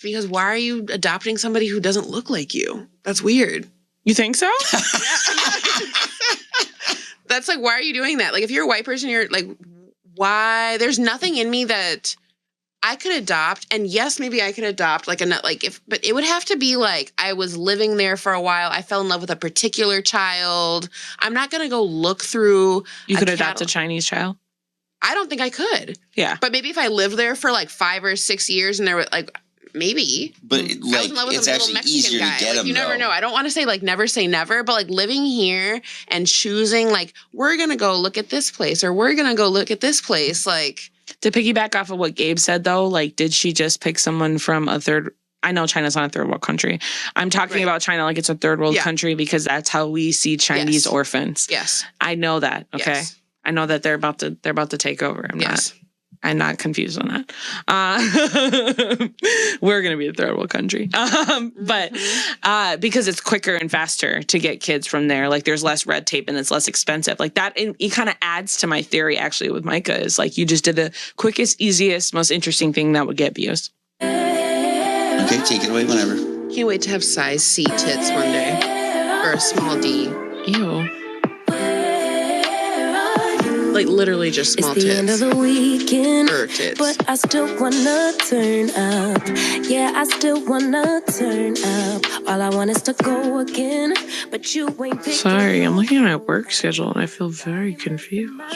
Because why are you adopting somebody who doesn't look like you? That's weird. You think so? That's like, why are you doing that? Like, if you're a white person, you're like, why? There's nothing in me that I could adopt. And yes, maybe I could adopt but it would have to be like I was living there for a while. I fell in love with a particular child. I'm not going to go look through. You could adopt a Chinese child? I don't think I could. Yeah. But maybe if I lived there for like 5 or 6 years and there were like, maybe. But I was in love with it's a little actually Mexican easier guy. to get them, You never know. I don't want to say like never say never, but like living here and choosing like, we're going to go look at this place or we're going to go look at this place. Like, to piggyback off of what Gabe said though, like, did she just pick someone from a third? I know China's not a third world country. I'm talking about China like it's a third world country because that's how we see Chinese orphans. Yes. I know that. Okay. Yes. I know that they're about to take over. I'm not confused on that. We're going to be a third world country. But because it's quicker and faster to get kids from there, like there's less red tape and it's less expensive. Like that, it kind of adds to my theory actually with Myka is like you just did the quickest, easiest, most interesting thing that would get views. Okay, take it away whenever. Can't wait to have size C tits one day. Or a small D. Ew. Like literally just small tits. It's the end of the weekend, tits. but I still wanna turn up. Yeah, I still wanna turn up. All I want is to go again, but you ain't picking. Sorry, I'm looking at my work schedule and I feel very confused. Some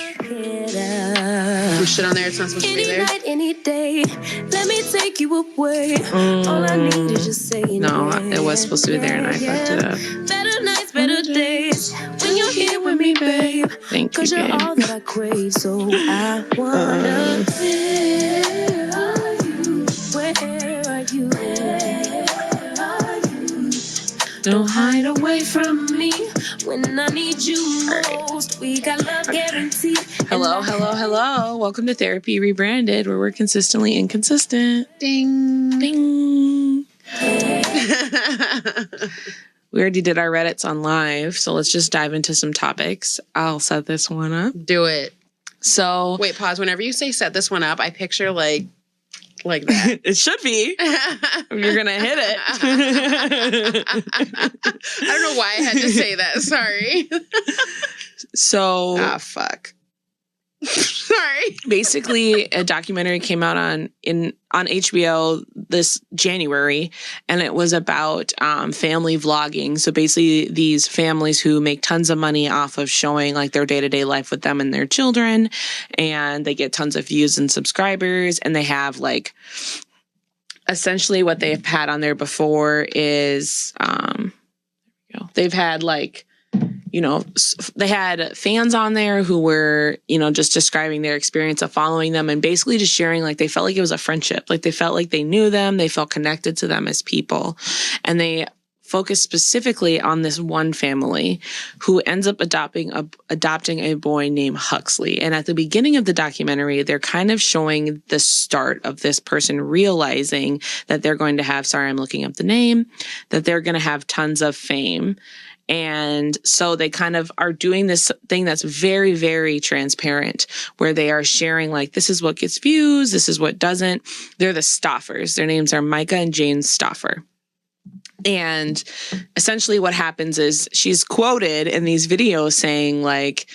shit on there, it's not supposed to be there. Any night, any day, let me take you away. All I need is just saying. No, it was supposed to be there and I fucked it up. Better nights, better days, when you're here with me, babe. Thank you, Cause you're babe. all that I crave, so I wanna. Where are you? Don't hide away from me when I need you most. We got love guaranteed. Hello. Welcome to Therapy Rebranded, where we're consistently inconsistent. Ding. Ding. We already did our Reddits on live, so let's just dive into some topics. I'll set this one up. Do it. So wait, pause. Whenever you say set this one up, I picture like that. It should be. You're gonna hit it. I don't know why I had to say that. Sorry. So fuck. Sorry. Basically, a documentary came out on HBO this January, and it was about family vlogging. So basically, these families who make tons of money off of showing like their day-to-day life with them and their children, and they get tons of views and subscribers, and they have like essentially what they've had on there before is they've had like, they had fans on there who were, just describing their experience of following them and basically just sharing, like, they felt like it was a friendship. Like, they felt like they knew them. They felt connected to them as people. And they focused specifically on this one family who ends up adopting a boy named Huxley. And at the beginning of the documentary, they're kind of showing the start of this person realizing that they're going to have, sorry, I'm looking up the name, that they're going to have tons of fame. And so they kind of are doing this thing that's very, very transparent, where they are sharing, like, this is what gets views, this is what doesn't. They're the Stauffers. Their names are Myka and Jane Stauffer. And essentially what happens is she's quoted in these videos saying, like,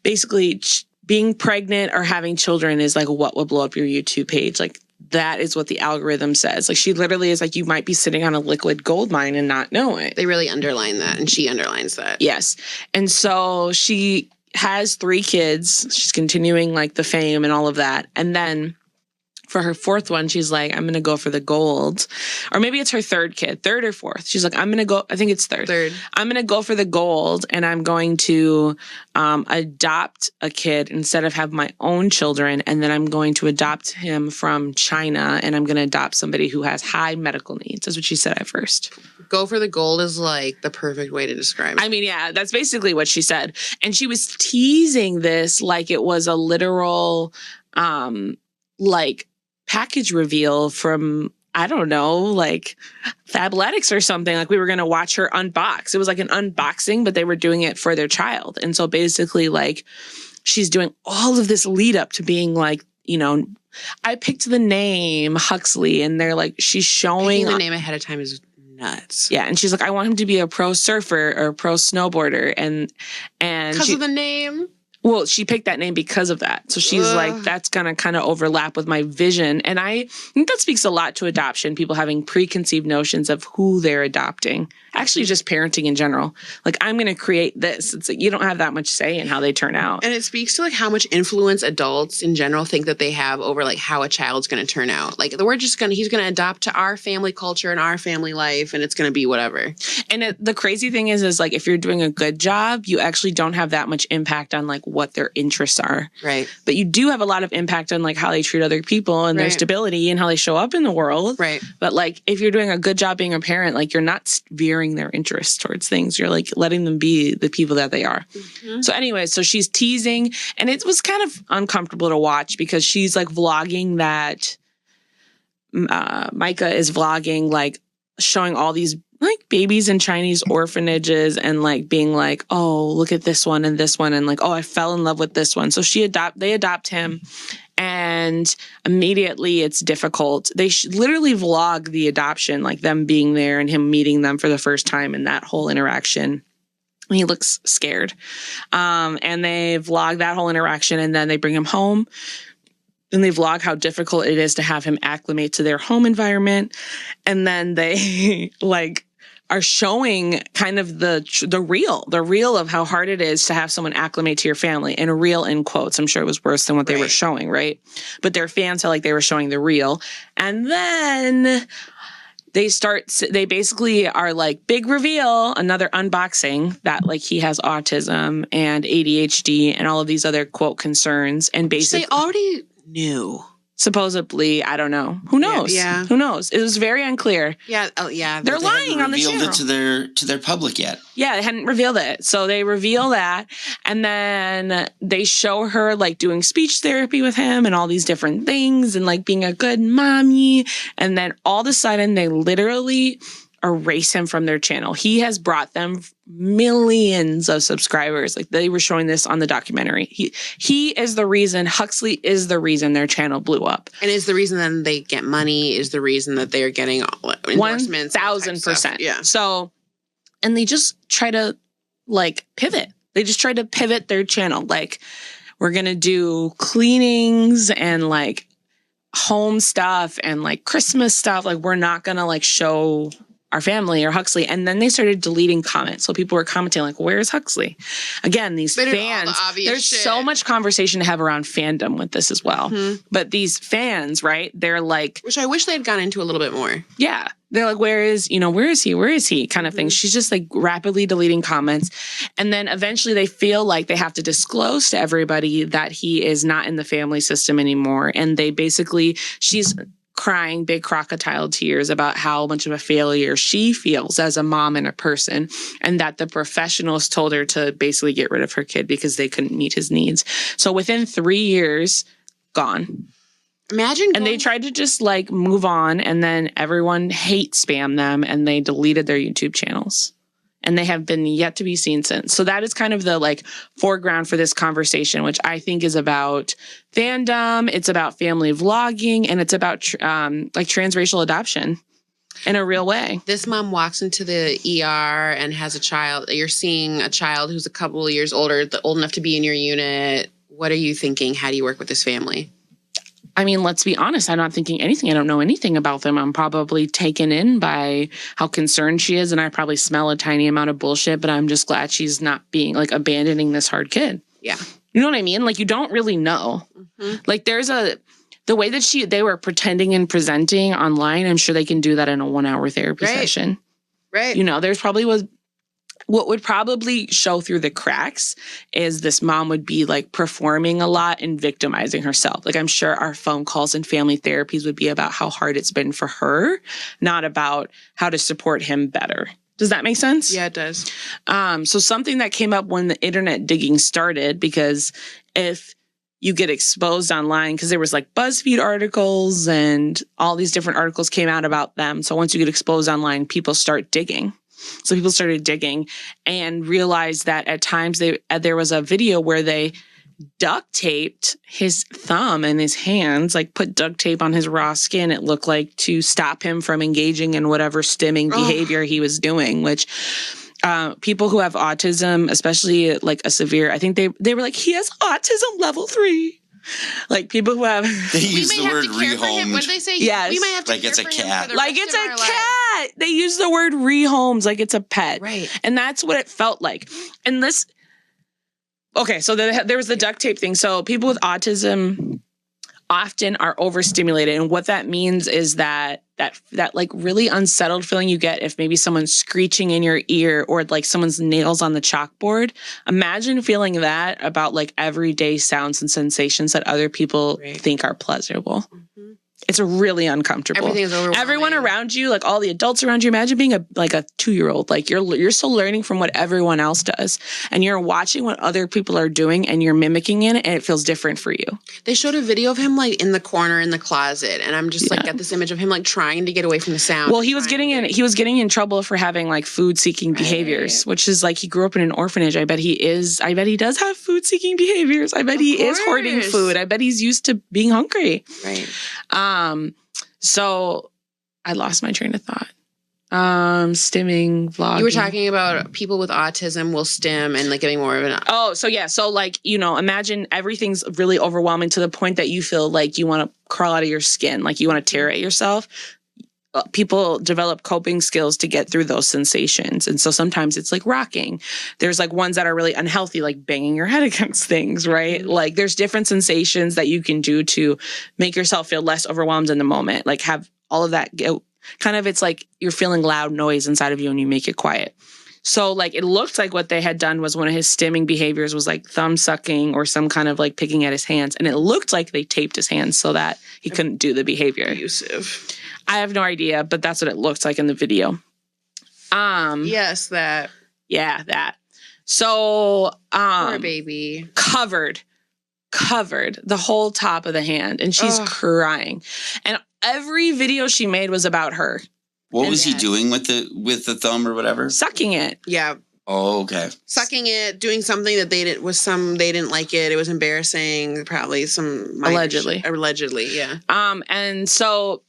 basically being pregnant or having children is like what will blow up your YouTube page. Like, that is what the algorithm says. Like, she literally is like, you might be sitting on a liquid gold mine and not know it. They really underline that, and she underlines that. Yes. And so she has 3 kids. She's continuing like the fame and all of that. And then for her 4th one, she's like, I'm going to go for the gold. Or maybe it's her 3rd kid, 3rd or 4th. She's like, I'm going to go, I think it's 3rd. I'm going to go for the gold, and I'm going to adopt a kid instead of have my own children. And then I'm going to adopt him from China, and I'm going to adopt somebody who has high medical needs. That's what she said at first. Go for the gold is like the perfect way to describe it. I mean, yeah, that's basically what she said. And she was teasing this like it was a literal, like, package reveal from, I don't know, like Fabletics or something. Like, we were going to watch her unbox. It was like an unboxing, but they were doing it for their child. And so basically, like, she's doing all of this lead up to being like, I picked the name Huxley, and they're like, she's showing Picking the name ahead of time is nuts. Yeah, and she's like, I want him to be a pro surfer or a pro snowboarder, and Because of the name. Well, she picked that name because of that. So she's like, that's going to kind of overlap with my vision. And I think that speaks a lot to adoption, people having preconceived notions of who they're adopting. Actually, just parenting in general. Like, I'm going to create this. It's like you don't have that much say in how they turn out. And it speaks to like how much influence adults in general think that they have over like how a child's going to turn out. Like, he's going to adopt to our family culture and our family life, and it's going to be whatever. And the crazy thing is like, if you're doing a good job, you actually don't have that much impact on like what their interests are. Right. But you do have a lot of impact on like how they treat other people and their stability and how they show up in the world. Right. But like, if you're doing a good job being a parent, like you're not veering their interests towards things. You're like letting them be the people that they are. Mm-hmm. So anyway, so she's teasing, and it was kind of uncomfortable to watch because she's like vlogging that Myka is vlogging, like showing all these like babies in Chinese orphanages and like being like, oh, look at this one and this one. And like, oh, I fell in love with this one. So they adopt him. And immediately it's difficult. They literally vlog the adoption, like them being there and him meeting them for the first time and that whole interaction. He looks scared. And they vlog that whole interaction, and then they bring him home. And they vlog how difficult it is to have him acclimate to their home environment. And then they like are showing kind of the real of how hard it is to have someone acclimate to your family, and a real in quotes. I'm sure it was worse than what they were showing, right? But their fans felt like they were showing the real. And then they basically are like, big reveal, another unboxing that like he has autism and ADHD and all of these other quote concerns. And basically they already knew. Supposedly, I don't know. Who knows? Yeah. Who knows? It was very unclear. Yeah. Oh, yeah. They're lying on the channel. Revealed it to their public yet. Yeah, they hadn't revealed it. So they reveal that, and then they show her like doing speech therapy with him and all these different things and like being a good mommy. And then all of a sudden they literally erase him from their channel. He has brought them millions of subscribers. Like, they were showing this on the documentary. He is the reason, Huxley is the reason their channel blew up. And is the reason that they get money, is the reason that they're getting endorsements. 1,000%. Yeah. So, and they just try to like pivot. They just try to pivot their channel. Like, we're going to do cleanings and like home stuff and like Christmas stuff. Like, we're not going to like show our family or Huxley. And then they started deleting comments. So people were commenting like, where's Huxley? Again, these fans, there's so much conversation to have around fandom with this as well. Mm-hmm. But these fans, right? They're like, which I wish they had gone into a little bit more. Yeah. They're like, where is he? Where is he? Kind of thing. She's just like rapidly deleting comments. And then eventually they feel like they have to disclose to everybody that he is not in the family system anymore. And they basically, she's crying big crocodile tears about how much of a failure she feels as a mom and a person, and that the professionals told her to basically get rid of her kid because they couldn't meet his needs. So within 3 years, gone. Imagine. And they tried to just like move on, and then everyone hate spam them, and they deleted their YouTube channels. And they have been yet to be seen since. So that is kind of the like foreground for this conversation, which I think is about fandom. It's about family vlogging, and it's about like transracial adoption in a real way. This mom walks into the ER and has a child. You're seeing a child who's a couple of years older, old enough to be in your unit. What are you thinking? How do you work with this family? I mean, let's be honest. I'm not thinking anything. I don't know anything about them. I'm probably taken in by how concerned she is, and I probably smell a tiny amount of bullshit, but I'm just glad she's not being like abandoning this hard kid. Yeah. You know what I mean? Like, you don't really know. Mm-hmm. Like, the way that they were pretending and presenting online, I'm sure they can do that in a 1-hour therapy session. Right. You know, what would probably show through the cracks is this mom would be like performing a lot and victimizing herself. Like, I'm sure our phone calls and family therapies would be about how hard it's been for her, not about how to support him better. Does that make sense? Yeah, it does. So something that came up when the internet digging started, because if you get exposed online, because there was like BuzzFeed articles and all these different articles came out about them. So once you get exposed online, people start digging. So people started digging and realized that at times there was a video where they duct taped his thumb and his hands, like put duct tape on his raw skin, it looked like, to stop him from engaging in whatever stimming behavior he was doing, which people who have autism, especially like a severe, I think they were like, he has autism level 3. Like people who have, They use the word rehomed. What did they say? Yes. We might have to Like care it's a for him cat. for the like rest it's of a our lives. cat. They use the word rehomes like it's a pet. Right. And that's what it felt like. And this, okay, so there was the duct tape thing. So people with autism often are overstimulated. And what that means is that like really unsettled feeling you get if maybe someone's screeching in your ear or like someone's nails on the chalkboard. Imagine feeling that about like everyday sounds and sensations that other people think are pleasurable. Mm-hmm. It's really uncomfortable. Everything is overwhelming. Everyone around you, like all the adults around you, imagine being a 2-year-old. Like you're still learning from what everyone else does. And you're watching what other people are doing and you're mimicking it, and it feels different for you. They showed a video of him like in the corner in the closet, and I'm just like got this image of him like trying to get away from the sound. Well, he was getting in trouble for having like food seeking behaviors, which is like he grew up in an orphanage. I bet he does have food seeking behaviors. I bet he is hoarding food. I bet he's used to being hungry. Right. So I lost my train of thought. Stimming, vlogging. You were talking about people with autism will stim and like getting more of an. Oh, so yeah. So like, imagine everything's really overwhelming to the point that you feel like you want to crawl out of your skin, like you want to tear at yourself. People develop coping skills to get through those sensations. And so sometimes it's like rocking. There's like ones that are really unhealthy, like banging your head against things, right? Mm-hmm. Like there's different sensations that you can do to make yourself feel less overwhelmed in the moment. Like have all of that kind of, it's like you're feeling loud noise inside of you and you make it quiet. So like it looked like what they had done was one of his stimming behaviors was like thumb sucking or some kind of like picking at his hands. And it looked like they taped his hands so that he couldn't do the behavior. Abusive. I have no idea, but that's what it looks like in the video. Yes, that. Yeah, that. So poor baby. Covered the whole top of the hand, and she's crying. And every video she made was about her. What was he doing with the thumb or whatever? Sucking it. Yeah. Oh, okay. Sucking it, doing something that they didn't like it. It was embarrassing. Probably some allegedly, yeah. And so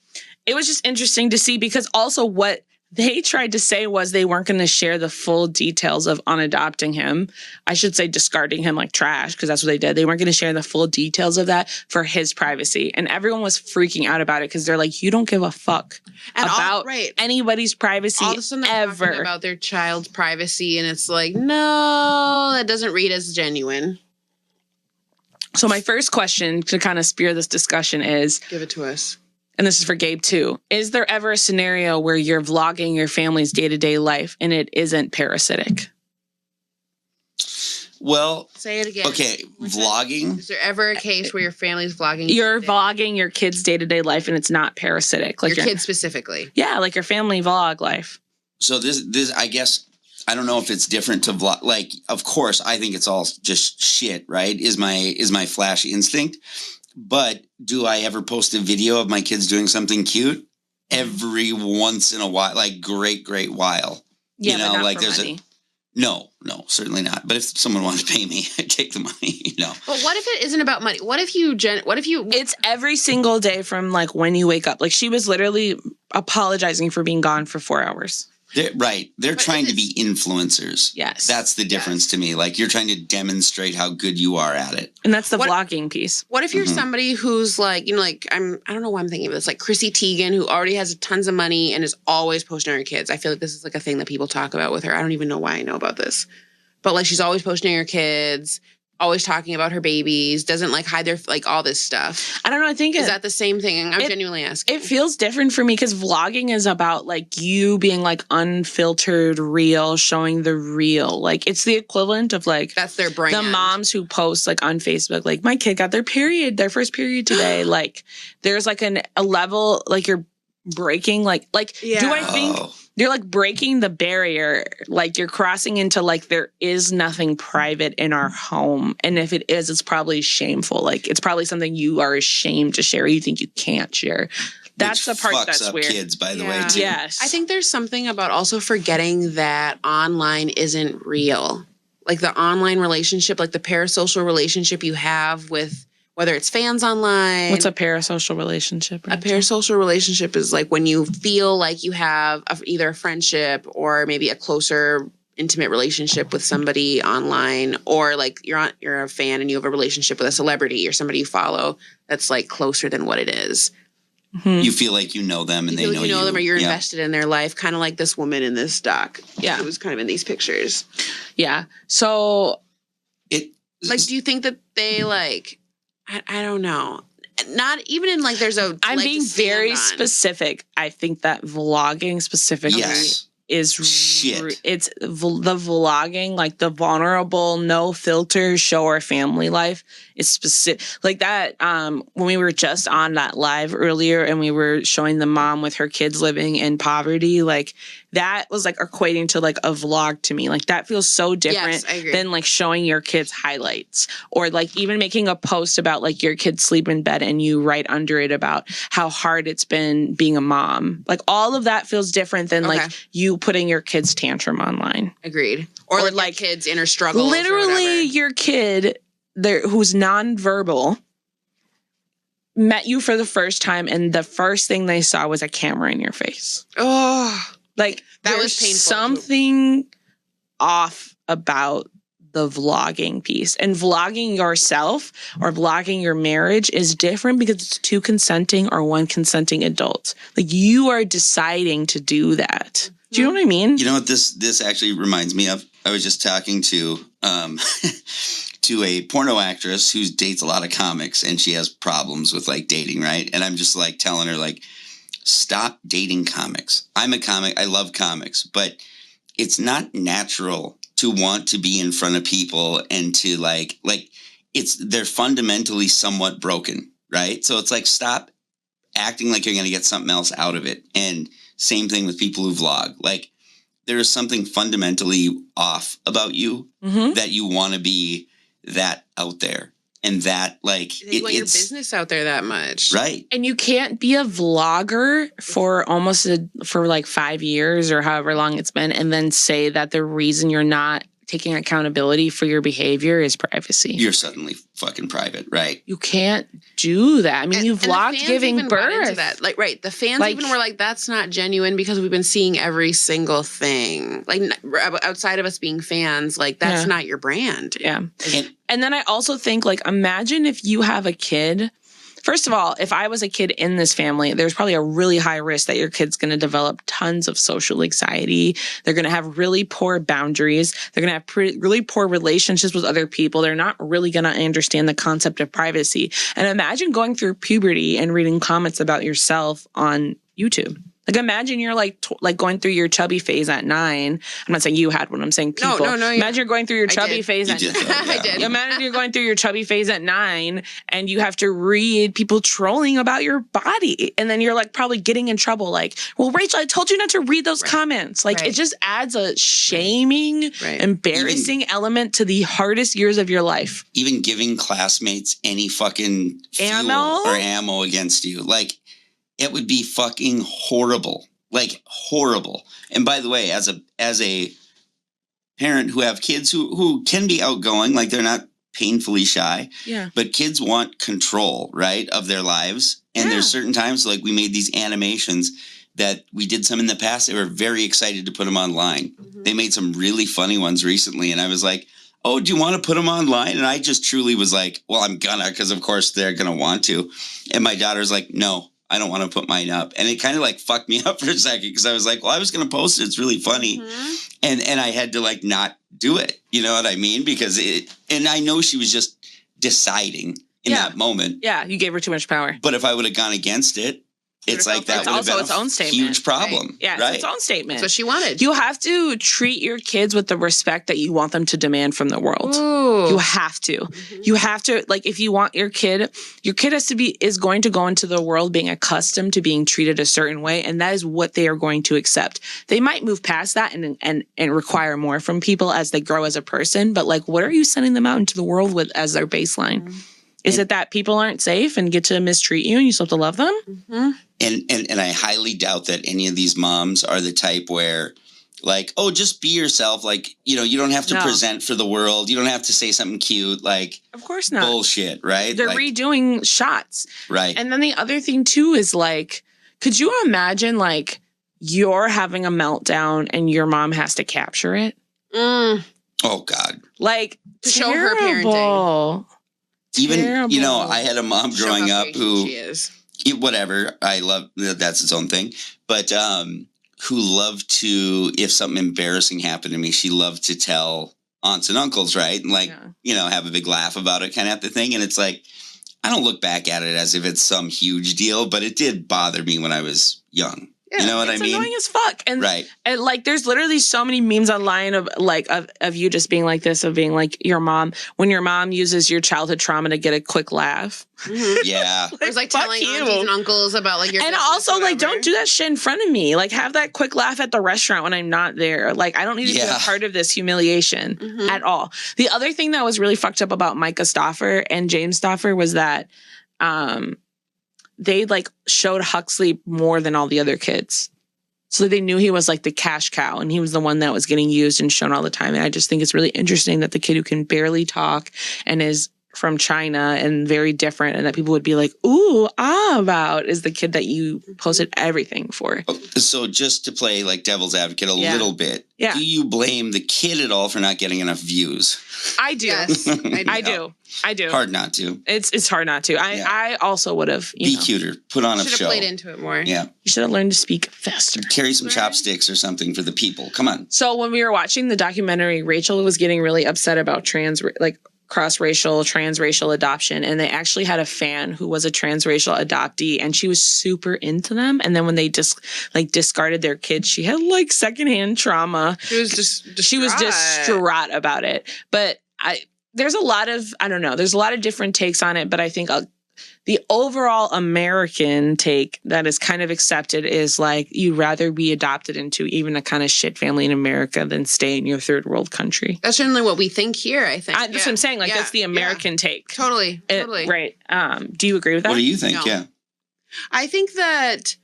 it was just interesting to see, because also what they tried to say was they weren't going to share the full details of unadopting him. I should say discarding him like trash, because that's what they did. They weren't going to share the full details of that for his privacy. And everyone was freaking out about it because they're like, you don't give a fuck about anybody's privacy all of a sudden they're ever. Talking about their child's privacy, and it's like, no, that doesn't read as genuine. So my first question to kind of spear this discussion is... Give it to us. And this is for Gabe too. Is there ever a scenario where you're vlogging your family's day-to-day life and it isn't parasitic? Well, say it again. Okay, vlogging. Is there ever a case where your family's vlogging? You're vlogging your kids' day-to-day life and it's not parasitic, like your kids specifically. Yeah, like your family vlog life. So this, I guess, I don't know if it's different to vlog. Like, of course, I think it's all just shit. Right? Is my flash instinct. But do I ever post a video of my kids doing something cute? Every once in a while, like great while. Yeah, but not like for there's money. No, certainly not. But if someone wanted to pay me, I'd take the money, But what if it isn't about money? What if you It's every single day from like when you wake up. Like she was literally apologizing for being gone for 4 hours. They're trying to be influencers. Yes. That's the difference to me. Like you're trying to demonstrate how good you are at it. And that's the vlogging piece. What if you're somebody who's like, I don't know why I'm thinking of this, like Chrissy Teigen, who already has tons of money and is always posting on her kids. I feel like this is like a thing that people talk about with her. I don't even know why I know about this. But like she's always posting her kids, always talking about her babies, doesn't like hide their like all this stuff. I don't know. I think is that the same thing? I'm genuinely asking. It feels different for me because vlogging is about like you being like unfiltered, real, showing the real. Like it's the equivalent of like that's their brand. The moms who post like on Facebook, like my kid got their first period today. Like there's like a level like you're breaking do I think you're like breaking the barrier, like you're crossing into like there is nothing private in our home, and if it is, it's probably shameful. Like it's probably something you are ashamed to share, or you think you can't share. That's the part that's weird. Kids, by the way, too. Yes, I think there's something about also forgetting that online isn't real. like the online relationship, like the parasocial relationship you have with whether it's fans online. What's a parasocial relationship? A parasocial relationship is like when you feel like you have either a friendship or maybe a closer intimate relationship with somebody online, or like you're a fan and you have a relationship with a celebrity or somebody you follow that's like closer than what it is. Mm-hmm. You feel like you know them and they know you. You know them, or you're invested in their life, kind of like this woman in this doc. Yeah. It was kind of in these pictures. Yeah. So It like, do you think that they like, I don't know. Not even in like there's a. I'm leg being to stand very on. specific. I think that vlogging specifically is shit. It's the vlogging, like the vulnerable, no filter, show our family life is specific. Like that, when we were just on that live earlier and we were showing the mom with her kids living in poverty, like that was like equating to like a vlog to me. Like that feels so different than like showing your kids highlights, or like even making a post about like your kids sleep in bed and you write under it about how hard it's been being a mom. Like all of that feels different than like you putting your kid's tantrum online. Agreed. Or like kids' inner struggles. Literally your kid who's nonverbal met you for the first time and the first thing they saw was a camera in your face. Oh, like that there's was painful. Something off about the vlogging piece, and vlogging yourself or vlogging your marriage is different because it's two consenting or one consenting adult. Like you are deciding to do that. Do you know what I mean? You know what this actually reminds me of? I was just talking to to a porno actress who dates a lot of comics, and she has problems with like dating, right? And I'm just like telling her like, stop dating comics. I'm a comic. I love comics, but it's not natural to want to be in front of people and to like they're fundamentally somewhat broken, right? So it's like, stop acting like you're going to get something else out of it. And same thing with people who vlog. Like there is something fundamentally off about you that you want to be that out there. And that like you want your business out there that much, right? And you can't be a vlogger for for like 5 years or however long it's been, and then say that the reason you're not taking accountability for your behavior is privacy. You're suddenly fucking private, right? You can't do that. I mean, you vlogged giving birth. That. Like, right. The fans even were like, that's not genuine because we've been seeing every single thing. Like, outside of us being fans, like, that's not your brand. Yeah. And then I also think, like, imagine if you have a kid. First of all, if I was a kid in this family, there's probably a really high risk that your kid's going to develop tons of social anxiety. They're going to have really poor boundaries. They're going to have really poor relationships with other people. They're not really going to understand the concept of privacy. And imagine going through puberty and reading comments about yourself on YouTube. Like, imagine you're like going through your chubby phase at 9. I'm not saying you had one. I'm saying people. No. Imagine you're going through your chubby phase at 9. I did. Imagine you're going through your chubby phase at 9 and you have to read people trolling about your body. And then you're like probably getting in trouble. Like, well, Rachel, I told you not to read those comments. Like, it just adds a shaming, embarrassing element to the hardest years of your life. Even giving classmates any fucking fuel or ammo against you. Like, it would be fucking horrible, like horrible. And by the way, as a parent who have kids who can be outgoing, like they're not painfully shy, but kids want control, right, of their lives. And there's certain times, like we made these animations that we did some in the past. They were very excited to put them online. They made some really funny ones recently. And I was like, oh, do you want to put them online? And I just truly was like, well, I'm gonna, because of course they're going to want to. And my daughter's like, no, I don't want to put mine up. And it kind of like fucked me up for a second because I was like, well, I was going to post it. It's really funny. And I had to like not do it. You know what I mean? Because and I know she was just deciding in that moment. Yeah, you gave her too much power. But if I would have gone against it, it's like that would have been its own statement. Huge problem. Right. Yeah, right? it's its own statement. That's what she wanted. You have to treat your kids with the respect that you want them to demand from the world. Ooh. You have to. You have to, like, if you want your kid is going to go into the world being accustomed to being treated a certain way, and that is what they are going to accept. They might move past that and require more from people as they grow as a person, but like, what are you sending them out into the world with as their baseline? Is it that people aren't safe and get to mistreat you and you still have to love them? And I highly doubt that any of these moms are the type where Like, oh, just be yourself. Like, you don't have to present for the world. You don't have to say something cute. Like, of course not. Bullshit, right? They're like, redoing shots. Right. And then the other thing too is like, could you imagine like you're having a meltdown and your mom has to capture it? Oh God. Like to show her parenting. Even, I had a mom growing up who, she is. Whatever. I love, that's its own thing. But, who loved to, if something embarrassing happened to me, she loved to tell aunts and uncles, right? And like, have a big laugh about it kind of the thing. And it's like, I don't look back at it as if it's some huge deal, but it did bother me when I was young. Yeah, you know what I mean? It's annoying as fuck. And, right. And like, there's literally so many memes online of like, of you just being like this, of being like your mom, when your mom uses your childhood trauma to get a quick laugh. Mm-hmm. Yeah. There's like telling aunties and uncles about like your and also like, don't do that shit in front of me. Like have that quick laugh at the restaurant when I'm not there. Like I don't need to be a part of this humiliation at all. The other thing that was really fucked up about Myka Stauffer and James Stauffer was that, they like showed Huxley more than all the other kids. So they knew he was like the cash cow and he was the one that was getting used and shown all the time. And I just think it's really interesting that the kid who can barely talk and is from China and very different and that people would be like, ooh, about is the kid that you posted everything for. So just to play like devil's advocate a little bit, do you blame the kid at all for not getting enough views? I do. Yes, I do. I do. Hard not to. It's hard not to. I also would have. Be cuter. Put on a show. Should have played into it more. Yeah. You should have learned to speak faster. Carry some chopsticks or something for the people. Come on. So when we were watching the documentary, Rachel was getting really upset about cross-racial, transracial adoption. And they actually had a fan who was a transracial adoptee and she was super into them. And then when they just discarded their kids, she had like secondhand trauma. She was distraught about it. But there's a lot of different takes on it. But I think the overall American take that is kind of accepted is like, you'd rather be adopted into even a kind of shit family in America than stay in your third world country. That's certainly what we think here, I think. That's what I'm saying. Like, that's the American take. Totally. Right. Do you agree with that? What do you think? No. Yeah. I think that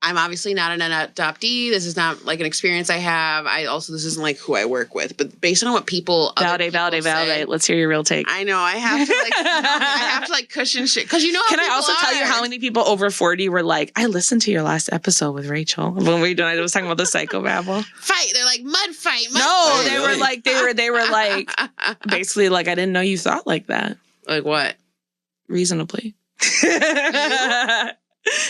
I'm obviously not an adoptee. This is not like an experience I have. This isn't like who I work with, but based on what validate. Let's hear your real take. I know I have to cushion shit. Cause you know how Can I also tell you how many people over 40 were like, I listened to your last episode with Rachel when I was talking about the psychobabble. Fight. They're like mud fight. They were like basically like, I didn't know you thought like that. Like what? Reasonably.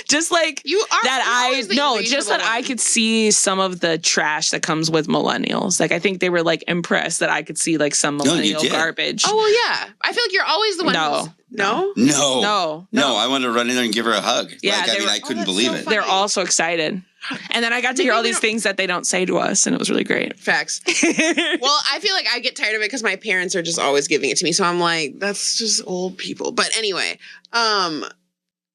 Just like you are that I could see some of the trash that comes with millennials. Like I think they were like impressed that I could see like some millennial garbage. Oh well, yeah. I feel like you're always the one. No. I wanted to run in there and give her a hug. Yeah, I couldn't believe it. They're all so excited. And then I got to hear all these things that they don't say to us, and it was really great. Facts. Well, I feel like I get tired of it because my parents are just always giving it to me. So I'm like, that's just old people. But anyway,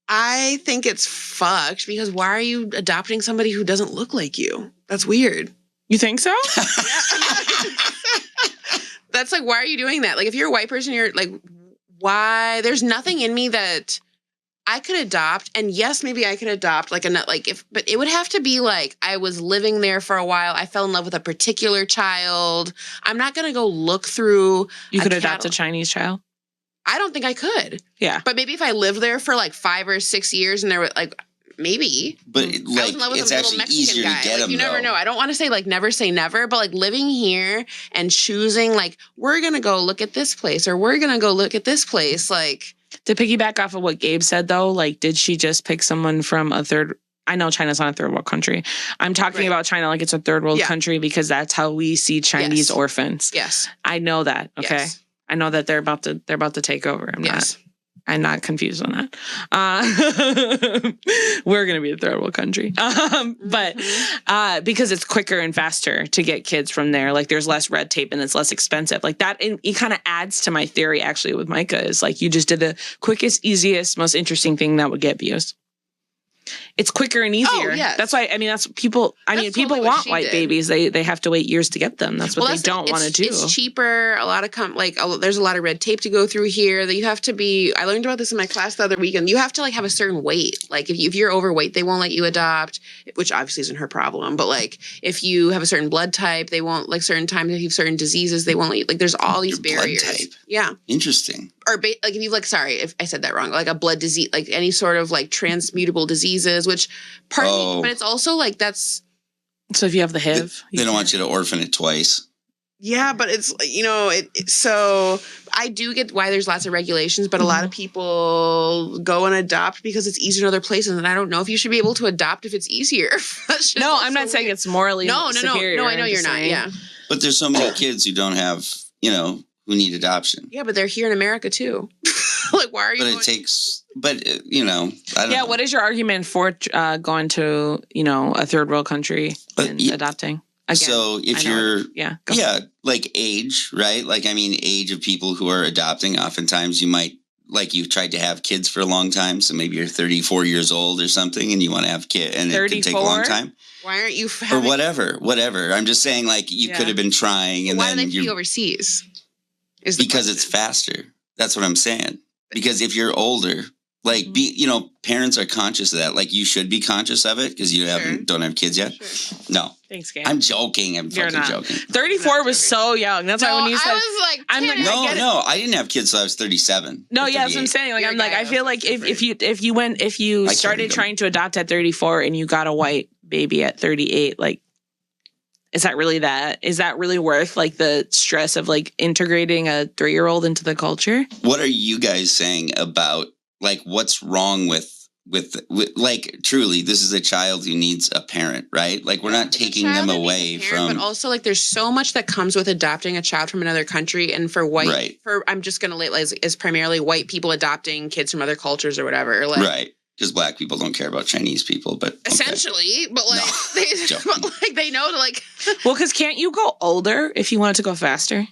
I think it's fucked because why are you adopting somebody who doesn't look like you? That's weird. You think so? That's like, why are you doing that? Like, if you're a white person, you're like, why? There's nothing in me that I could adopt. And yes, maybe I could adopt but it would have to be like I was living there for a while. I fell in love with a particular child. I'm not going to go look through. You could adopt a Chinese child. I don't think I could. Yeah. But maybe if I lived there for like 5 or 6 years and there were like, maybe. But like, it's actually easier to get them. You never know. I don't want to say like never say never, but like living here and choosing like, we're going to go look at this place or we're going to go look at this place. Like, to piggyback off of what Gabe said though, like, did she just pick someone from a third? I know China's not a third world country. I'm talking about China like it's a third world country because that's how we see Chinese orphans. Yes. I know that. Okay. Yes. I know that they're about to take over. I'm not confused on that. We're going to be a third world country. But because it's quicker and faster to get kids from there, like there's less red tape and it's less expensive. Like that, it kind of adds to my theory actually with Myka is like you just did the quickest, easiest, most interesting thing that would get views. it's quicker and easier. yes. That's why, I mean, that's people, That's people totally what want she white did. babies. They have to wait years to get them. That's what they don't want to do. It's cheaper. A lot of there's a lot of red tape to go through here. That you have to be. I learned about this in my class the other weekend. You have to like have a certain weight. Like if you're overweight, they won't let you adopt, which obviously isn't her problem. But like if you have a certain blood type, they won't like certain times. If you have certain diseases, they won't let you. Like there's all these Your blood barriers. type? Yeah. Interesting. Or like if you sorry if I said that wrong, like a blood disease, like any sort of like transmutable diseases, which partly, but it's also like that's. So if you have the HIV, They don't want you to orphan it twice. Yeah, but it's so I do get why there's lots of regulations, but a lot of people go and adopt because it's easier in other places, and I don't know if you should be able to adopt if it's easier. No, I'm not saying it's morally superior. No, I know you're not. Yeah, But there's so many kids who don't have, who need adoption. yeah, but they're here in America too. Like, why are you? But it takes. But I don't know. Yeah, what is your argument for going to a third world country and adopting? Again, so if you're like age, right? Like age of people who are adopting. Oftentimes you might you've tried to have kids for a long time, so maybe you're 34 years old or something, and you want to have kids, and 34? It could take a long time. Why aren't you? Or whatever. I'm just saying, you could have been trying, and why then do they be overseas? Because it's faster. That's what I'm saying. Because if you're older. Parents are conscious of that. Like, you should be conscious of it because you don't have kids yet. Sure. No. Thanks, Gabe. I'm joking. I'm fucking joking. 34 was so young. That's why when you said... I was like... No, I didn't have kids till I was 37. No, yeah, that's what I'm saying. I feel like if you started trying to adopt at 34 and you got a white baby at 38, is that really that? Is that really worth the stress of integrating a 3-year-old into the culture? What are you guys saying about what's wrong with truly, this is a child who needs a parent, right? We're not taking them away from. But also, there's so much that comes with adopting a child from another country, and for I'm just gonna is primarily white people adopting kids from other cultures or whatever. Right. Because black people don't care about Chinese people, but essentially, but they know to Well, because can't you go older if you wanted to go faster?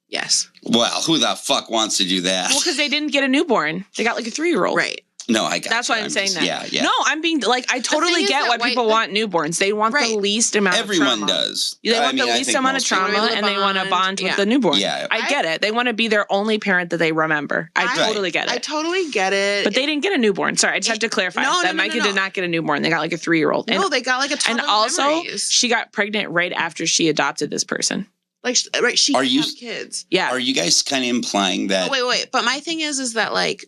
Yes. Well, who the fuck wants to do that? Well, because they didn't get a newborn. They got a 3-year-old. Right. No, I got That's why I'm saying that. Yeah. No, I'm being I totally get why people want newborns. They want the least amount of trauma. Everyone does. They want the least amount of trauma and they want to bond with the newborn. Yeah. I get it. They want to be their only parent that they remember. I totally get it. I totally get it. But they didn't get a newborn. Sorry, I just have to clarify that Micah did not get a newborn. They got a 3-year-old. No, they got a ton and of also, memories. she got pregnant right after she adopted this person. She can have kids. Yeah. Are you guys kind of implying that? Oh, wait. But my thing is that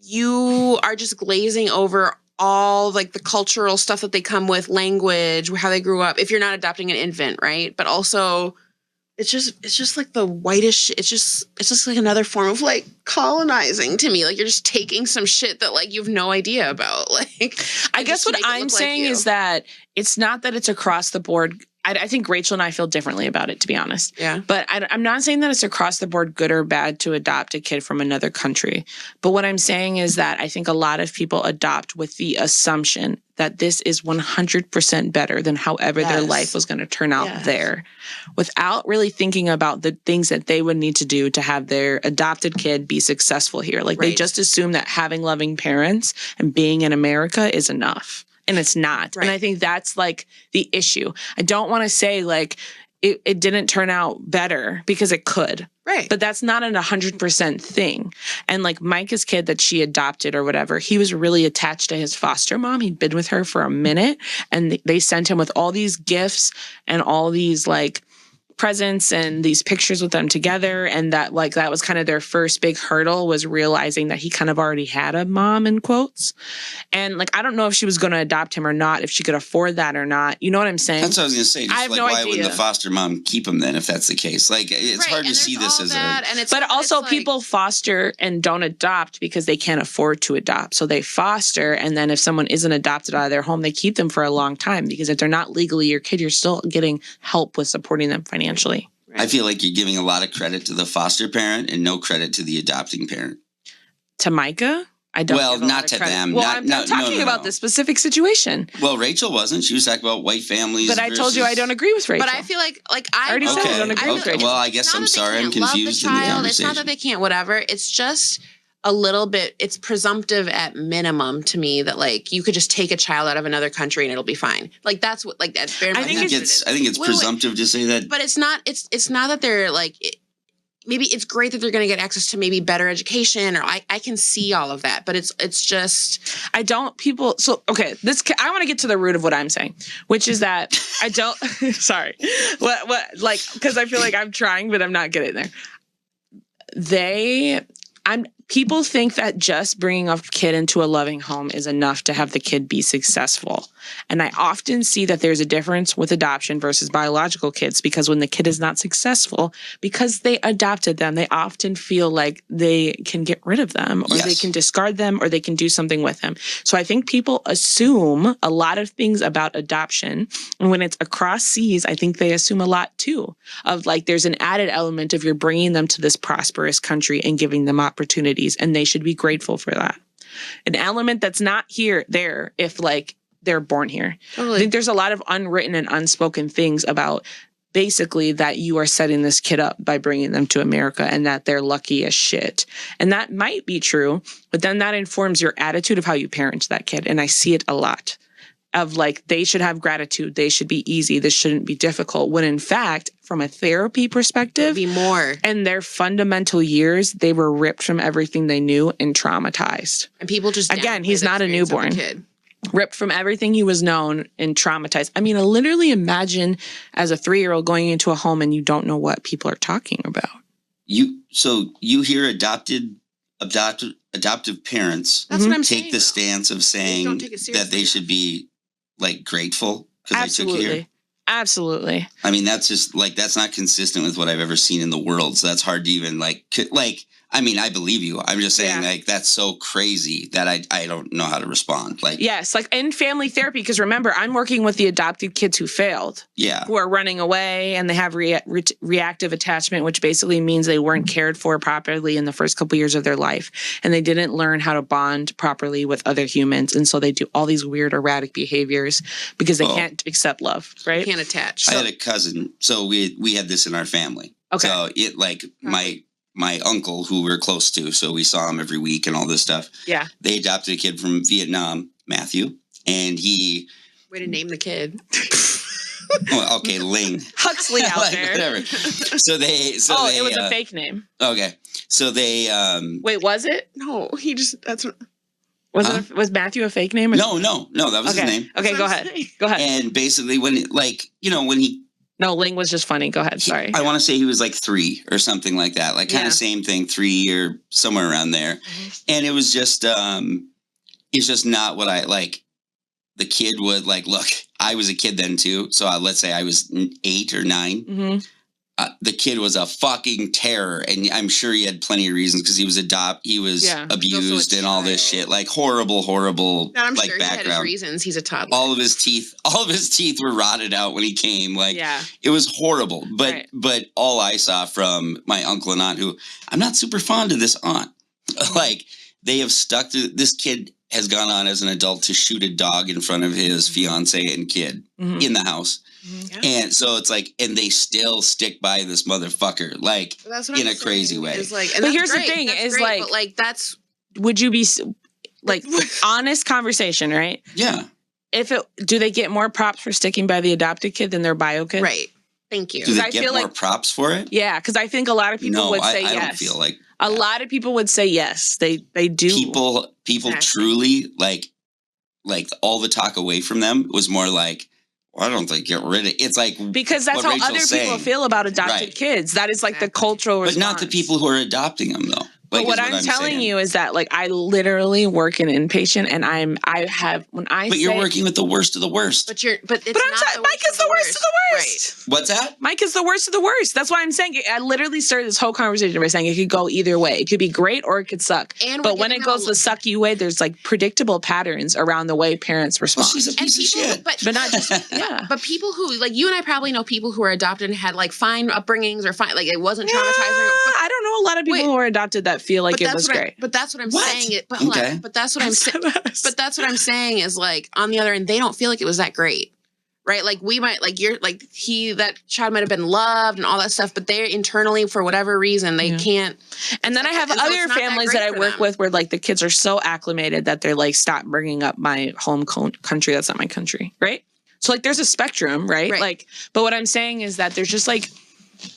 you are just glazing over all the cultural stuff that they come with, language, how they grew up. If you're not adopting an infant, right? But also, it's just the whitish. It's just another form of colonizing to me. You're just taking some shit that you have no idea about. I guess what I'm saying is that it's not that it's across the board. I think Rachel and I feel differently about it, to be honest. Yeah. But I'm not saying that it's across the board good or bad to adopt a kid from another country. But what I'm saying is that I think a lot of people adopt with the assumption that this is 100% better than however their life was going to turn out there, without really thinking about the things that they would need to do to have their adopted kid be successful here. They just assume that having loving parents and being in America is enough. And it's not. Right. And I think that's the issue. I don't want to say it didn't turn out better because it could. Right. But that's not an 100% thing. And Micah's kid that she adopted or whatever, he was really attached to his foster mom. He'd been with her for a minute and they sent him with all these gifts and all these presents and these pictures with them together, and that that was kind of their first big hurdle, was realizing that he kind of already had a mom in quotes. And I don't know if she was going to adopt him or not, if she could afford that or not. You know what I'm saying? That's what I was going to say. Just I have no why idea. wouldn't the foster mom keep him then if that's the case? It's hard to see this as but also people foster and don't adopt because they can't afford to adopt. So they foster, and then if someone isn't adopted out of their home, they keep them for a long time, because if they're not legally your kid, you're still getting help with supporting them financially. I feel like you're giving a lot of credit to the foster parent and no credit to the adopting parent. To Micah? I don't. Well, not to them. Well, I'm talking about this specific situation. Well, Rachel wasn't. She was talking about white families. But I told you I don't agree with Rachel. But I feel I already said I don't agree with Rachel. Well, I guess I'm sorry. I'm confused in the conversation. It's not that they can't, whatever. It's just a little bit, it's presumptive at minimum to me that like you could just take a child out of another country and it'll be fine. Like that's what like that's very I think it's presumptive to say that. But it's not that they're like maybe it's great that they're going to get access to maybe better education, or I can see all of that, but it's just I want to get to the root of what I'm saying, which is that I don't sorry. What like cuz I feel like I'm trying but I'm not getting there. People think that just bringing a kid into a loving home is enough to have the kid be successful. And I often see that there's a difference with adoption versus biological kids, because when the kid is not successful, because they adopted them, they often feel like they can get rid of them, or they can discard them, or they can do something with them. So I think people assume a lot of things about adoption. And when it's across seas, I think they assume a lot too, of like there's an added element of you're bringing them to this prosperous country and giving them opportunities, and they should be grateful for that. An element that's not there if like they're born here. Totally. I think there's a lot of unwritten and unspoken things about basically that you are setting this kid up by bringing them to America and that they're lucky as shit. And that might be true, but then that informs your attitude of how you parent that kid. And I see it a lot of like, they should have gratitude. They should be easy. This shouldn't be difficult. When in fact, from a therapy perspective, be more. In their fundamental years, they were ripped from everything they knew and traumatized. And people just, again, he's not a newborn. Ripped from everything he was known and traumatized. I mean, I literally imagine as a 3-year-old going into a home and you don't know what people are talking about. So you hear adoptive parents That's what I'm take saying, the stance of saying that they should be like grateful because they took you here. Absolutely. I mean, that's just like, that's not consistent with what I've ever seen in the world. So that's hard to even like, I mean, I believe you. I'm just saying like, that's so crazy that I don't know how to respond. Like, yes, like in family therapy, because remember, I'm working with the adopted kids who failed. Yeah. Who are running away and they have reactive attachment, which basically means they weren't cared for properly in the first couple years of their life. And they didn't learn how to bond properly with other humans. And so they do all these weird erratic behaviors because they can't accept love, right? They can't attach. I had a cousin. So we had this in our family. Okay. So it like my uncle, who we're close to, so we saw him every week and all this stuff. Yeah. They adopted a kid from Vietnam, Matthew, and he... Way to name the kid. Well, okay, Ling. Huxley out there. Whatever. It was a fake name. Okay. So they... Wait, was it? No, he just... That's what... Was Matthew a fake name? No, that was his name. Okay, go ahead. And basically when he... No, Ling was just funny. Go ahead. Sorry. I want to say he was like 3 or something like that. Like kind of same thing, 3 or somewhere around there. Mm-hmm. And it was just, it's just not what I like. The kid would like, look, I was a kid then too. So let's say I was 8 or 9. Mm-hmm. The kid was a fucking terror. And I'm sure he had plenty of reasons because he was abused and all this shit. Like horrible, no, I'm like sure background. He had his reasons. He's a toddler. All of his teeth were rotted out when he came. Like it was horrible. But all I saw from my uncle and aunt, who I'm not super fond of this aunt, like they have stuck to this kid has gone on as an adult to shoot a dog in front of his fiance and kid in the house. Mm-hmm. And so it's like, and they still stick by this motherfucker, like in a crazy way. Like, but here's the thing: is great, but like that's. Would you be like honest conversation, right? Yeah. Do they get more props for sticking by the adopted kid than their bio kid? Right. Thank you. Do they get more props for it? Yeah, because I think a lot of people would say yes. I don't feel like a lot of people would say yes. They do. People truly like all the talk away from them was more like, well, I don't think get rid of it. It's like because that's how other people feel about adopted kids. That is like the cultural response. But not the people who are adopting them though. Like, but what I'm telling you is that, like, I literally work in inpatient, and But you're working with the worst of the worst. But Mike is the worst of the worst. Right. What's that? Mike is the worst of the worst. That's why I'm saying I literally started this whole conversation by saying it could go either way. It could be great or it could suck. But when it goes the sucky way, there's like predictable patterns around the way parents respond. Well, she's a piece of shit. But not just But people who like you and I probably know people who are adopted and had like fine upbringings or fine like it wasn't traumatizing. I don't know a lot of people who are adopted that feel like it was great. But that's what I'm saying. But that's what I'm saying. But that's what I'm saying is like on the other end, they don't feel like it was that great. right? Like we might like you're like that child might have been loved and all that stuff, but they internally for whatever reason they can't. And then I have other families that I work with where like the kids are so acclimated that they're like, stop bringing up my home country. That's not my country, right? So like there's a spectrum, right? Like, but what I'm saying is that there's just like,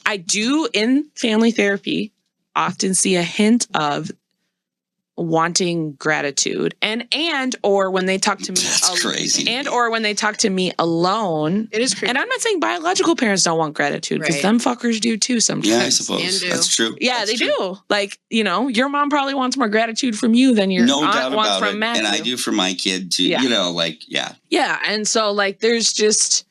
I do in family therapy often see a hint of wanting gratitude and or when they talk to me crazy. And or when they talk to me alone. It is crazy. And I'm not saying biological parents don't want gratitude because them fuckers do too sometimes. Yeah, I suppose that's true. Yeah, that's they true. do. Like, you know, your mom probably wants more gratitude from you than your aunt wants from Matthew. And I do for my kid too. Yeah. You know, like Yeah, and so like there's just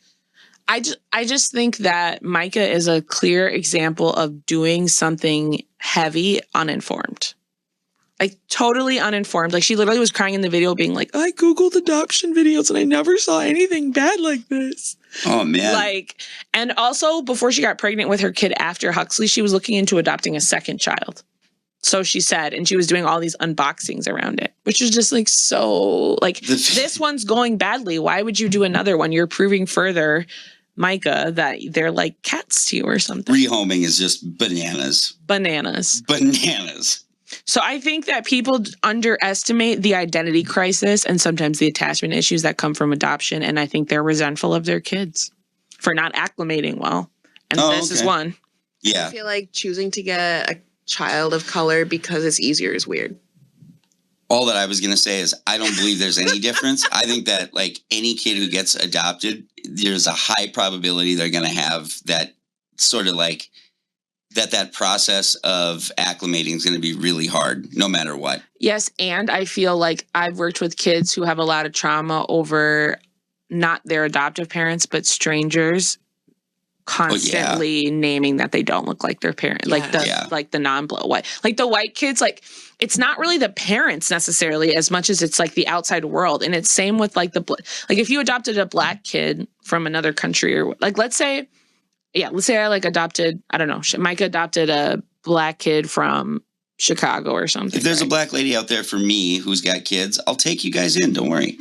I just think that Myka is a clear example of doing something heavy uninformed. Like totally uninformed. Like she literally was crying in the video being like, I Googled adoption videos and I never saw anything bad like this. Oh man. Like, and also before she got pregnant with her kid after Huxley, she was looking into adopting a second child. So she said, and she was doing all these unboxings around it, which is just like, so like this one's going badly. Why would you do another one? You're proving further, Myka, that they're like cats to you or something. Rehoming is just bananas. Bananas. So I think that people underestimate the identity crisis and sometimes the attachment issues that come from adoption. And I think they're resentful of their kids for not acclimating well. And this is one. Yeah. I feel like choosing to get a child of color because it's easier is weird. All that I was going to say is I don't believe there's any difference. I think that like any kid who gets adopted, there's a high probability they're going to have that sort of like that process of acclimating is going to be really hard no matter what. Yes. And I feel like I've worked with kids who have a lot of trauma over not their adoptive parents, but strangers constantly naming that they don't look like their parent, like the non-blood white, like the white kids, like it's not really the parents necessarily as much as it's like the outside world. And it's same with like like if you adopted a black kid from another country or like, let's say I like adopted, I don't know, Myka adopted a black kid from Chicago or something. If there's a black lady out there for me who's got kids, I'll take you guys in. Don't worry.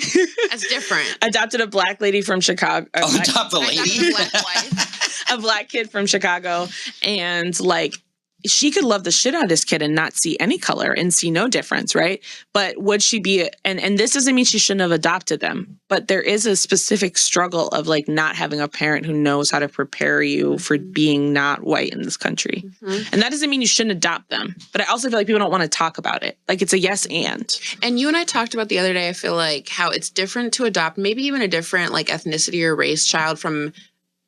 That's different. Adopted a black lady from Chicago. I'll adopt the lady. A black kid from Chicago. And like, she could love the shit out of this kid and not see any color and see no difference, right? But would she be, and this doesn't mean she shouldn't have adopted them, but there is a specific struggle of like not having a parent who knows how to prepare you for being not white in this country. And that doesn't mean you shouldn't adopt them. But I also feel like people don't want to talk about it. Like it's a yes and. And you and I talked about the other day, I feel like how it's different to adopt maybe even a different like ethnicity or race child from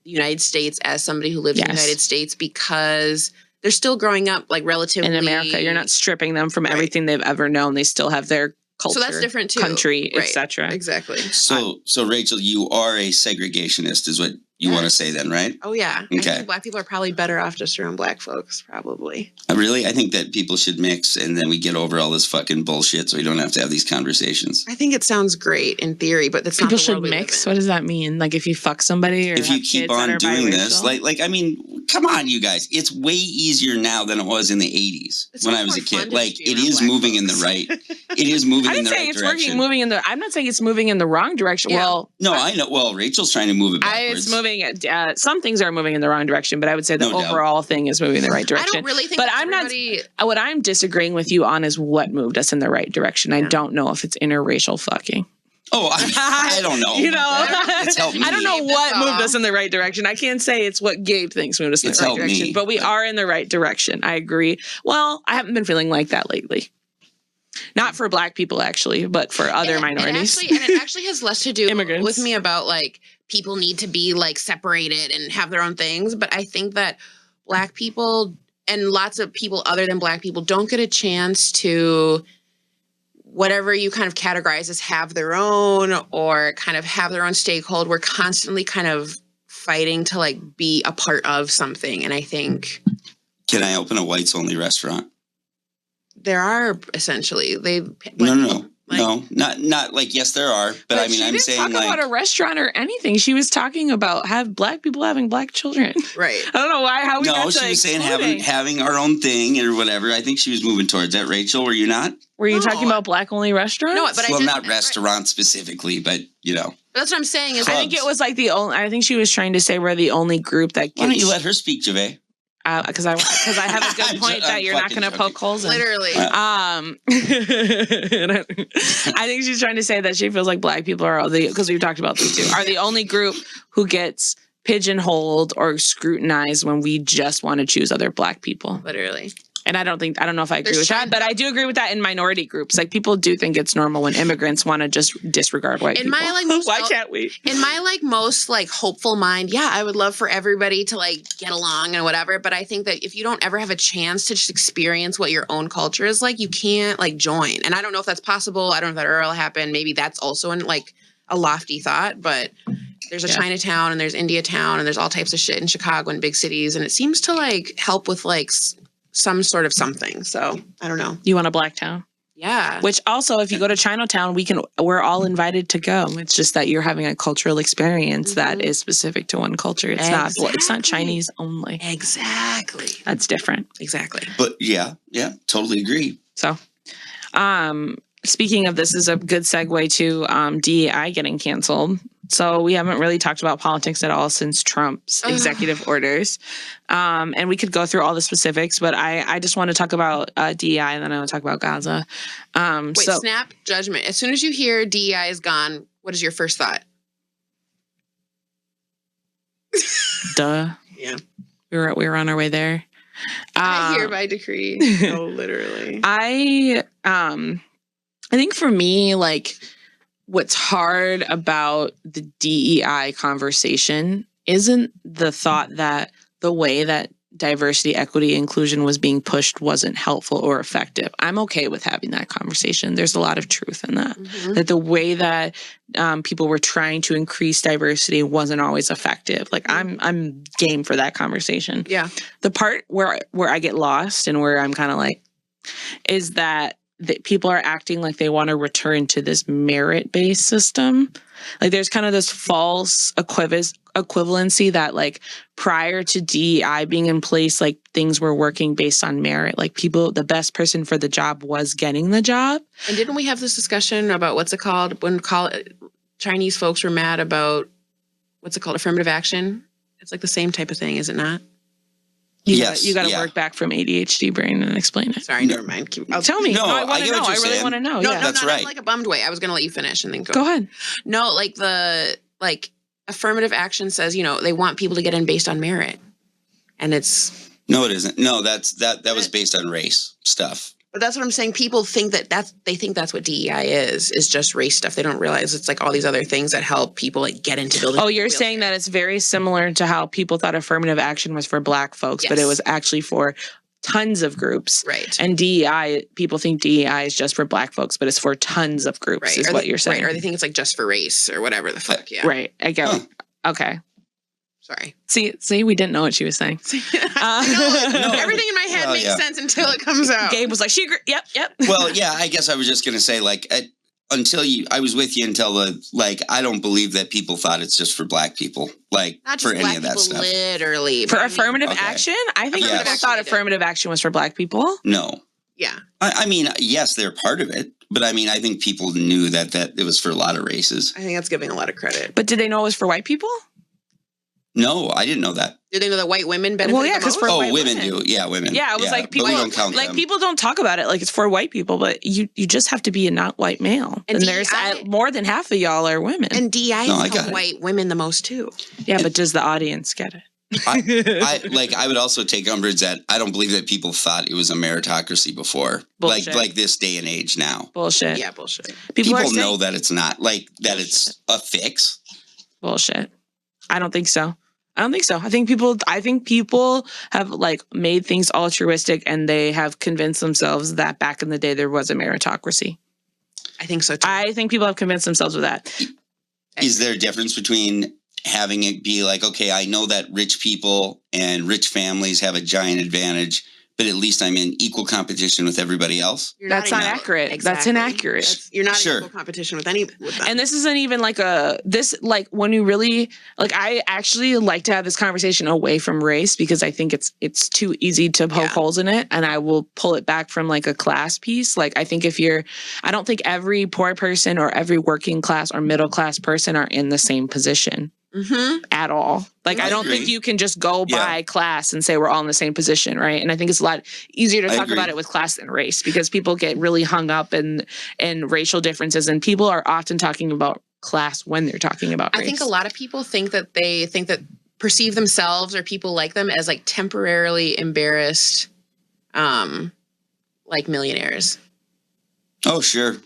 the United States as somebody who lives in the United States because they're still growing up like relatively in America. You're not stripping them from everything they've ever known. They still have their culture, so that's different too. Country, etc. Exactly. So Rachel, you are a segregationist, is what you want to say then, right? Oh yeah. Okay. I think black people are probably better off just around black folks, probably. Really? I think that people should mix and then we get over all this fucking bullshit so we don't have to have these conversations. I think it sounds great in theory, but that's not people the world should mix. What does that mean? Like if you fuck somebody or if you keep on doing this, like I mean, come on, you guys. It's way easier now than it was in the 80s when I was a kid. Like it is moving in the right. It is moving in the right direction. I'm not saying it's moving in the wrong direction. Yeah. Well, no, I know. Well, Rachel's trying to move it backwards. It's moving. Some things are moving in the wrong direction, but I would say the overall thing is moving in the right direction. I don't really think. But I'm not. What I'm disagreeing with you on is what moved us in the right direction. I don't know if it's interracial fucking. Oh, I don't know. You know, it's helped me. I don't know what moved us in the right direction. I can't say it's what Gabe thinks moved us in the right direction, but we are in the right direction. I agree. Well, I haven't been feeling like that lately. Not for black people, actually, but for other minorities. It actually has less to do Immigrants. with me about like people need to be like separated and have their own things. But I think that black people and lots of people other than black people don't get a chance to whatever you kind of categorize as have their own or kind of have their own stakehold. We're constantly kind of fighting to like be a part of something. And I think. Can I open a whites only restaurant? There are essentially No. Like, no, not like, yes, there are. But I mean, I'm saying talk about a restaurant or anything. She was talking about black people having black children. right. I don't know how we got to she was saying excluding. having our own thing or whatever. I think she was moving towards that. Rachel, were you not? Were you talking about black only restaurants? No, but Well, not restaurants specifically, but That's what I'm saying. Is I think it was like the only. I think she was trying to say we're the only group that. Why don't you let her speak, Jave? Because I have a good point that you're not going to poke holes in. Literally. I think she's trying to say that she feels like black people are because we've talked about this too, are the only group who gets pigeonholed or scrutinized when we just want to choose other black people. Literally. And I don't know if I agree with that, but I do agree with that in minority groups. Like people do think it's normal when immigrants want to just disregard white people. Why can't we? In my most hopeful mind, yeah, I would love for everybody to get along and whatever. But I think that if you don't ever have a chance to just experience what your own culture is like, you can't join. And I don't know if that's possible. I don't know if that ever happened. Maybe that's also in a lofty thought, but there's a Chinatown and there's Indiatown and there's all types of shit in Chicago and big cities. And it seems to help with some sort of something. So I don't know. You want a black town? Yeah. Which also, if you go to Chinatown, we're all invited to go. It's just that you're having a cultural experience that is specific to one culture. It's not Chinese only. Exactly. That's different. Exactly. But yeah, totally agree. So, speaking of this is a good segue to DEI getting canceled. So we haven't really talked about politics at all since Trump's executive orders. And we could go through all the specifics, but I just want to talk about DEI and then I want to talk about Gaza. Wait, snap judgment. As soon as you hear DEI is gone, what is your first thought? Duh. Yeah. We were on our way there. I hereby decree. Oh, literally. I think for me, what's hard about the DEI conversation isn't the thought that the way that diversity, equity, inclusion was being pushed wasn't helpful or effective. I'm okay with having that conversation. There's a lot of truth in that. Mm-hmm. That the way that people were trying to increase diversity wasn't always effective. I'm game for that conversation. Yeah. The part where I get lost and where I'm kind of is that people are acting like they want to return to this merit-based system. There's kind of this false equivalency that prior to DEI being in place, things were working based on merit. The best person for the job was getting the job. And didn't we have this discussion about what's it called when Chinese folks were mad about affirmative action? It's the same type of thing, is it not? You got to work back from ADHD brain and explain it. Sorry, never mind. Tell me. No, I want to know. I really want to know. No, that's right. Not a bummed way. I was going to let you finish and then go. Go ahead. No, the affirmative action says, they want people to get in based on merit. And it's... No, it isn't. No, that was based on race stuff. But that's what I'm saying. People think they think that's what DEI is just race stuff. They don't realize it's all these other things that help people get into building. Oh, you're saying that it's very similar to how people thought affirmative action was for black folks, yes. But it was actually for tons of groups. Right. And DEI, people think DEI is just for black folks, but it's for tons of groups, right. Is what you're saying. Right. Or they think it's just for race or whatever the fuck. Yeah. Right. I get it. Okay. Sorry. See, we didn't know what she was saying. Everything in my head makes sense until it comes out. Gabe was yep. Well, yeah, I guess I was just going to say, I was with you until I don't believe that people thought it's just for black people, not just for black any of that people, stuff. Literally. For affirmative action? I think people thought affirmative action was for black people. No. Yeah. I mean, yes, they're part of it. But I mean, I think people knew that it was for a lot of races. I think that's giving a lot of credit. But did they know it was for white people? No, I didn't know that. Do they know that white women benefit? Well, yeah, because for white women do. Yeah, women. Yeah, it was people. We don't count them. People don't talk about it it's for white people, but you just have to be a not white male. And there's more than half of y'all are women. And DEI help white women the most too. Yeah, but does the audience get it? I would also take umbrage that I don't believe that people thought it was a meritocracy before. Bullshit. Like this day and age now. Bullshit. Yeah, bullshit. People know that it's not that it's a fix. Bullshit. I don't think so. I think people have made things altruistic and they have convinced themselves that back in the day there was a meritocracy. I think so too. I think people have convinced themselves of that. Is there a difference between having it be okay, I know that rich people and rich families have a giant advantage, but at least I'm in equal competition with everybody else. That's not accurate. Exactly. That's inaccurate. You're not Sure. in equal competition with any with them. And this isn't even like when you really like, I actually like to have this conversation away from race because I think it's too easy to poke holes in it. And I will pull it back from like a class piece. Like, I think I don't think every poor person or every working class or middle class person are in the same position. At all. Like, I don't think you can just go by class and say we're all in the same position, right? And I think it's a lot easier to talk about it with class than race because people get really hung up in racial differences, and people are often talking about class when they're talking about race. I think a lot of people think that perceive themselves or people like them as like temporarily embarrassed, like millionaires. Oh, sure.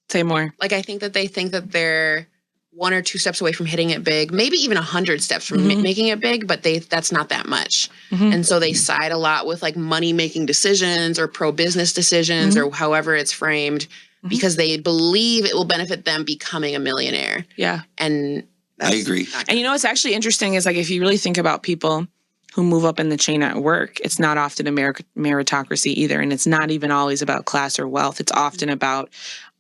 Say more. Like, I think that they think that they're 1 or 2 steps away from hitting it big, maybe even 100 steps from making it big, but that's not that much. And so they side a lot with like money making decisions or pro-business decisions or however it's framed because they believe it will benefit them becoming a millionaire. Yeah. And I agree. And you know what's actually interesting is like, if you really think about people who move up in the chain at work, it's not often a meritocracy either. And it's not even always about class or wealth. It's often about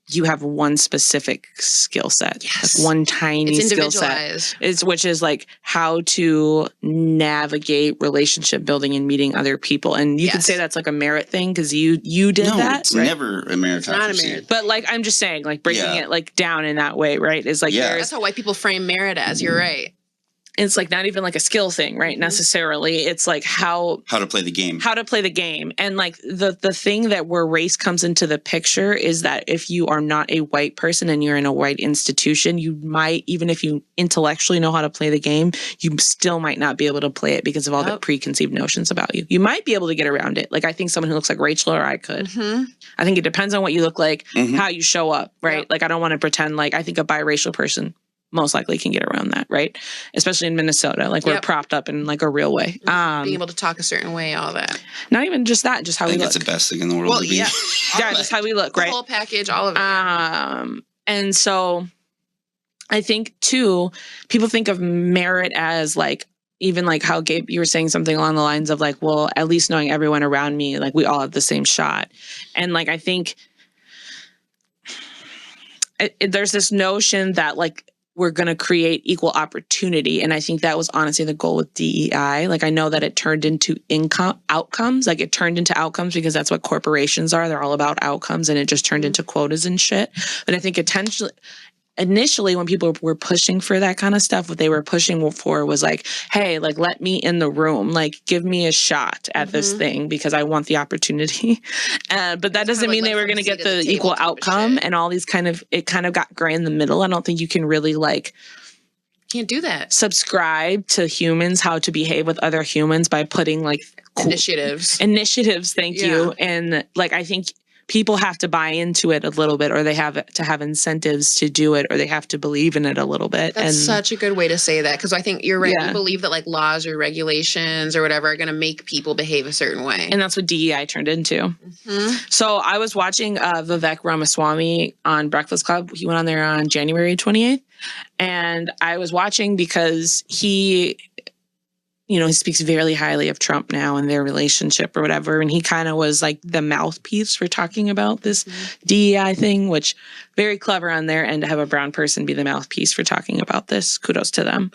you have one specific skill set, like one tiny skill set, which is like how to navigate relationship building and meeting other people. And you could say that's like a merit thing because you did that. No, it's never a meritocracy. It's not a merit. But like, I'm just saying, like breaking it like down in that way, right? Is like, that's how white people frame merit as. You're right. It's like not even like a skill thing, right? Necessarily. It's like how to play the game. How to play the game. And like the thing that where race comes into the picture is that if you are not a white person and you're in a white institution, you might, even if you intellectually know how to play the game, you still might not be able to play it because of all the preconceived notions about you. You might be able to get around it. Like, I think someone who looks like Rachel or I could. I think it depends on what you look like, how you show up, right? Like, I don't want to pretend like I think a biracial person most likely can get around that, right? Especially in Minnesota, like we're propped up in like a real way. Being able to talk a certain way, all that. Not even just that, just how we look. That's the best thing in the world. Well, to be. Just how we look, right? The whole package, all of it. And so I think too, people think of merit as like, even like how Gabe, you were saying something along the lines of like, well, at least knowing everyone around me, like we all have the same shot. And like, I think there's this notion that like, we're going to create equal opportunity. And I think that was honestly the goal with DEI. Like, I know that it turned into outcomes. Like, it turned into outcomes because that's what corporations are. They're all about outcomes, and it just turned into quotas and shit. But I think initially when people were pushing for that kind of stuff, what they were pushing for was like, hey, like, let me in the room, like, give me a shot at this thing because I want the opportunity. But that doesn't mean they were going to get the equal outcome, and all these it kind of got gray in the middle. I don't think you can really can't do that. Subscribe to humans, how to behave with other humans by putting like initiatives. Thank you. And like, I think people have to buy into it a little bit, or they have to have incentives to do it, or they have to believe in it a little bit. That's such a good way to say that, because I think you're right. We believe that like laws or regulations or whatever are going to make people behave a certain way. And that's what DEI turned into. So I was watching Vivek Ramaswamy on Breakfast Club. He went on there on January 28th. And I was watching because he speaks very highly of Trump now and their relationship or whatever. And he kind of was like the mouthpiece for talking about this DEI thing, which very clever on their end to have a brown person be the mouthpiece for talking about this. Kudos to them.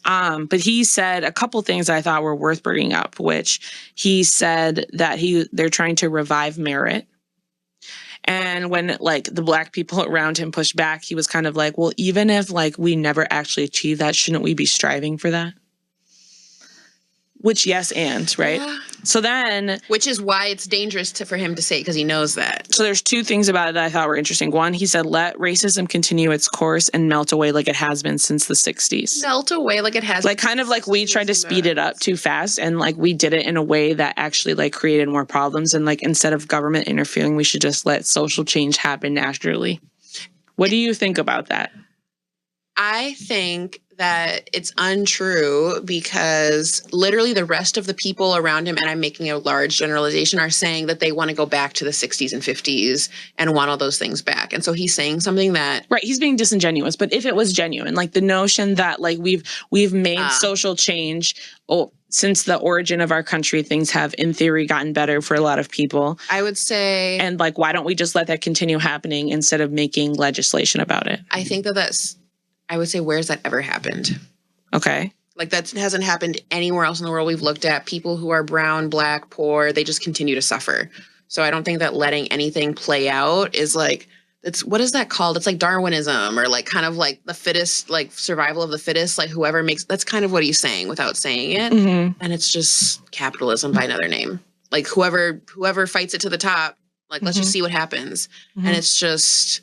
But he said a couple things I thought were worth bringing up, which he said that they're trying to revive merit. And when like the black people around him pushed back, he was kind of like, well, even if like we never actually achieve that, shouldn't we be striving for that? Which, yes, and, right? Yeah. So then... Which is why it's dangerous for him to say, because he knows that. So there's two things about it that I thought were interesting. One, he said, let racism continue its course and melt away like it has been since the 60s. Melt away like it has been. Like, kind of like we tried to speed it up too fast, and, like, we did it in a way that actually, like, created more problems. And, like, instead of government interfering, we should just let social change happen naturally. What do you think about that? I think that it's untrue because literally the rest of the people around him, and I'm making a large generalization, are saying that they want to go back to the 60s and 50s and want all those things back. And so he's saying something that... Right, he's being disingenuous. But if it was genuine, like the notion that like we've made social change since the origin of our country, things have in theory gotten better for a lot of people. I would say... And like, why don't we just let that continue happening instead of making legislation about it? I think that's... I would say, where's that ever happened? Okay. Like that hasn't happened anywhere else in the world we've looked at. People who are brown, black, poor, they just continue to suffer. So I don't think that letting anything play out is like, what is that called? It's like Darwinism or like kind of like the fittest, like survival of the fittest, like whoever makes, that's kind of what he's saying without saying it. Mm-hmm. And it's just capitalism by another name. Like whoever fights it to the top, like, let's just see what happens. And it's just,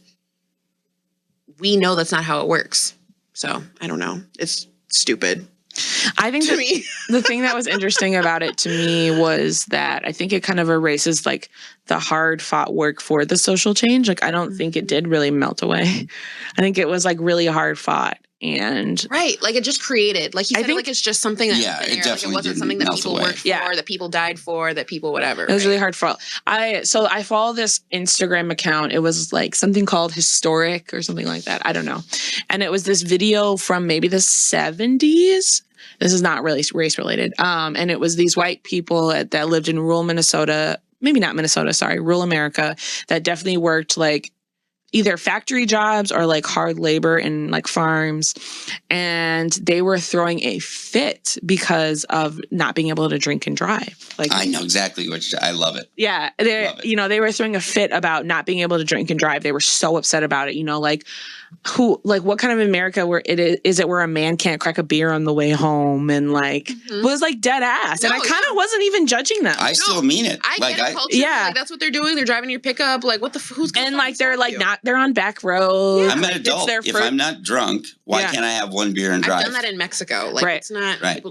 we know that's not how it works. So I don't know. It's stupid. I think the thing that was interesting about it to me was that I think it kind of erases like the hard fought work for the social change. Like I don't think it did really melt away. I think it was like really hard fought. And right, like it just created, like he said, like it's just something that it definitely like it wasn't something that people worked for, that people died for, that people whatever. It was really hard fought. I follow this Instagram account. It was like something called Historic or something like that. I don't know. And it was this video from maybe the 70s. This is not really race related. And it was these white people that lived in rural Minnesota, maybe not Minnesota, sorry, rural America, that definitely worked like either factory jobs or like hard labor in like farms. And they were throwing a fit because of not being able to drink and drive. Like I know exactly I love it. Yeah. They were throwing a fit about not being able to drink and drive. They were so upset about it, like what kind of America where is it where a man can't crack a beer on the way home and like was like dead ass. And I kind of wasn't even judging them. I still mean it. I get a culture. Yeah. Like that's what they're doing. They're driving your pickup. Like what who's and like they're like they're on back roads. Yeah. I'm an adult. If I'm not drunk, why can't I have one beer and drive? I've done that in Mexico. Like it's not right.